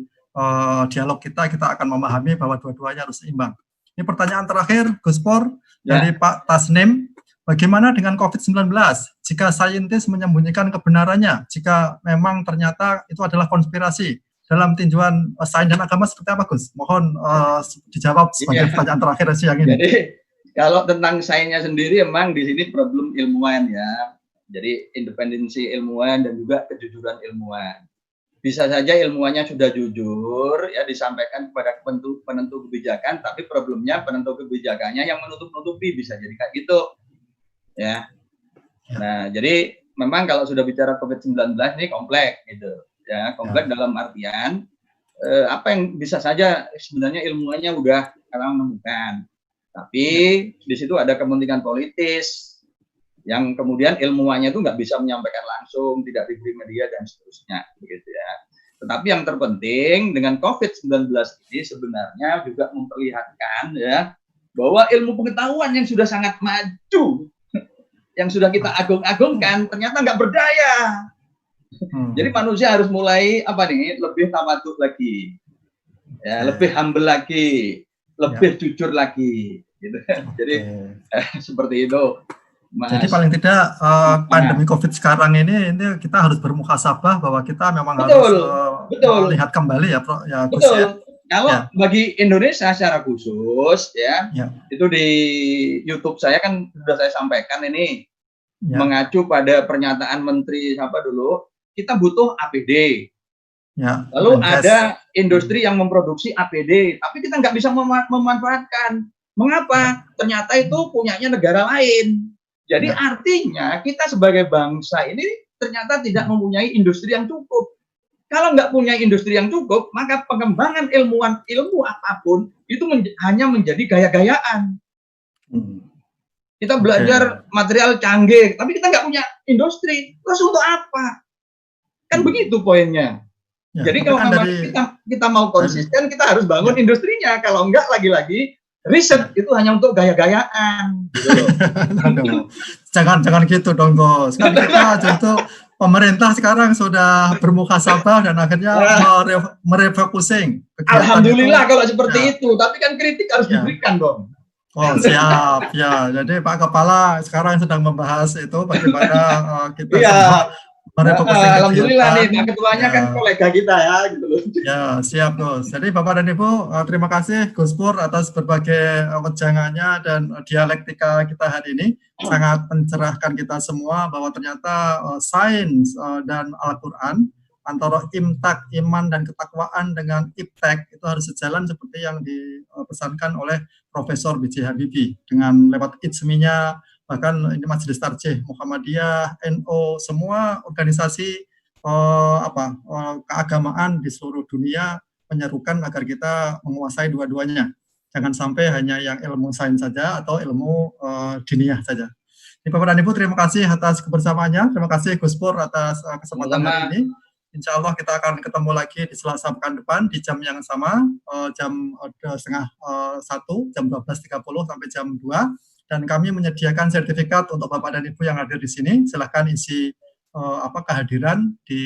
dialog kita akan memahami bahwa dua-duanya harus seimbang. Ini pertanyaan terakhir, Gus Pur, dari Pak Tasnim. Bagaimana dengan COVID-19? Jika saintis menyembunyikan kebenarannya, jika memang ternyata itu adalah konspirasi, dalam tinjauan sains dan agama seperti apa, Gus? Mohon dijawab sebagai pertanyaan terakhir siang ini. Jadi, kalau tentang sainsnya sendiri, memang di sini problem ilmuwan ya. Jadi, independensi ilmuwan dan juga kejujuran ilmuwan. Bisa saja ilmuwannya sudah jujur ya disampaikan kepada penentu kebijakan, tapi problemnya penentu kebijakannya yang menutup-nutupi, bisa jadi kayak gitu ya. Nah, jadi memang kalau sudah bicara COVID-19 ini kompleks gitu ya, kompleks dalam artian apa yang bisa saja sebenarnya ilmuwannya udah menemukan, tapi di situ ada kepentingan politis yang kemudian ilmuwannya itu nggak bisa menyampaikan langsung, tidak diberi media dan seterusnya, begitu ya. Tetapi yang terpenting dengan COVID-19 ini sebenarnya juga memperlihatkan ya bahwa ilmu pengetahuan yang sudah sangat maju, yang sudah kita agung-agungkan ternyata nggak berdaya. Jadi manusia harus mulai lebih tawadhu lagi, ya, lebih humble lagi, lebih jujur lagi, gitu. Jadi seperti itu. Mas. Jadi paling tidak pandemi COVID sekarang ini kita harus bermuhasabah bahwa kita memang harus melihat kembali ya, Gus ya. Kalau bagi Indonesia secara khusus ya, itu di YouTube saya kan sudah saya sampaikan ini mengacu pada pernyataan Menteri siapa dulu, kita butuh APD. Lalu ada industri yang memproduksi APD, tapi kita nggak bisa memanfaatkan. Mengapa? Ternyata itu punyanya negara lain. Jadi artinya kita sebagai bangsa ini ternyata tidak mempunyai industri yang cukup. Kalau nggak punya industri yang cukup, maka pengembangan ilmu apapun itu hanya menjadi gaya-gayaan. Kita belajar material canggih, tapi kita nggak punya industri. Terus untuk apa? Kan begitu poinnya. Jadi kalau kita mau konsisten, kita harus bangun industrinya. Kalau enggak, lagi-lagi riset itu hanya untuk gaya-gayaan. Gitu. Jangan gitu dong, Gus. Kan kita contoh pemerintah sekarang sudah bermuhasabah dan akhirnya merefocusing. Alhamdulillah kalau seperti itu. Tapi kan kritik harus diberikan dong. Oh siap ya. Jadi Pak Kepala sekarang sedang membahas itu bagaimana kita alhamdulillah nih Pak Ketuanya kan kolega kita ya gitu loh. Ya siap Gus. Jadi Bapak dan Ibu terima kasih Gus Pur atas berbagai wejangannya dan dialektika kita hari ini, sangat mencerahkan kita semua bahwa ternyata sains dan Al-Quran antara imtak, iman dan ketakwaan dengan iptek itu harus sejalan seperti yang dipesankan oleh Profesor B.J. Habibie dengan lewat ijminya, bahkan ini Majelis Tarjih Muhammadiyah, NU, semua organisasi keagamaan di seluruh dunia, menyerukan agar kita menguasai dua-duanya. Jangan sampai hanya yang ilmu sains saja atau ilmu diniyah saja. Bapak dan Ibu, terima kasih atas kebersamaannya. Terima kasih Gus Pur atas kesempatan hari ini. Insya Allah kita akan ketemu lagi di Selasa pekan depan di jam yang sama, jam setengah 1, jam 12.30 sampai jam 2. Dan kami menyediakan sertifikat untuk Bapak dan Ibu yang hadir di sini. Silahkan isi kehadiran di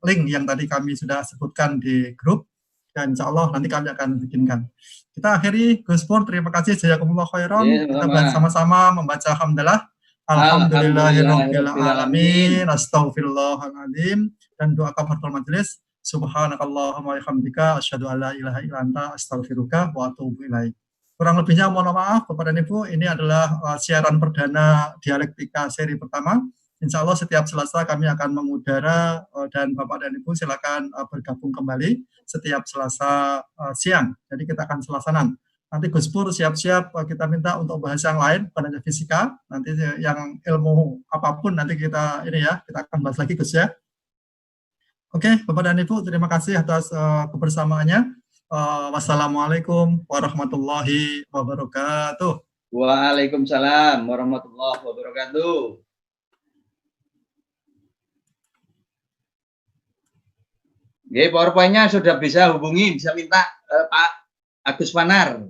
link yang tadi kami sudah sebutkan di grup. Dan insya Allah nanti kami akan bikinkan. Kita akhiri, Gus Pur, terima kasih, jazakumullah khairan. Kita bersama-sama membaca hamdalah. Alhamdulillahirabbil alamin, astaghfirullahaladzim, dan doa kafaratul majelis. Subhanakallahumma wa bihamdika asyhadu an la ilaha illa anta astaghfiruka wa atubu ilaik. Kurang lebihnya mohon maaf Bapak dan Ibu, ini adalah siaran perdana dialektika seri pertama. Insya Allah setiap Selasa kami akan mengudara dan Bapak dan Ibu silakan bergabung kembali setiap Selasa siang. Jadi kita akan selasanan. Nanti Gus Pur siap-siap kita minta untuk bahas yang lain, bukan hanya fisika. Nanti yang ilmu apapun nanti kita kita akan bahas lagi Gus ya. Oke, Bapak dan Ibu, terima kasih atas kebersamaannya. Wassalamualaikum warahmatullahi wabarakatuh. Waalaikumsalam warahmatullahi wabarakatuh. PowerPoint-nya sudah bisa hubungi, bisa minta Pak Agus Panar.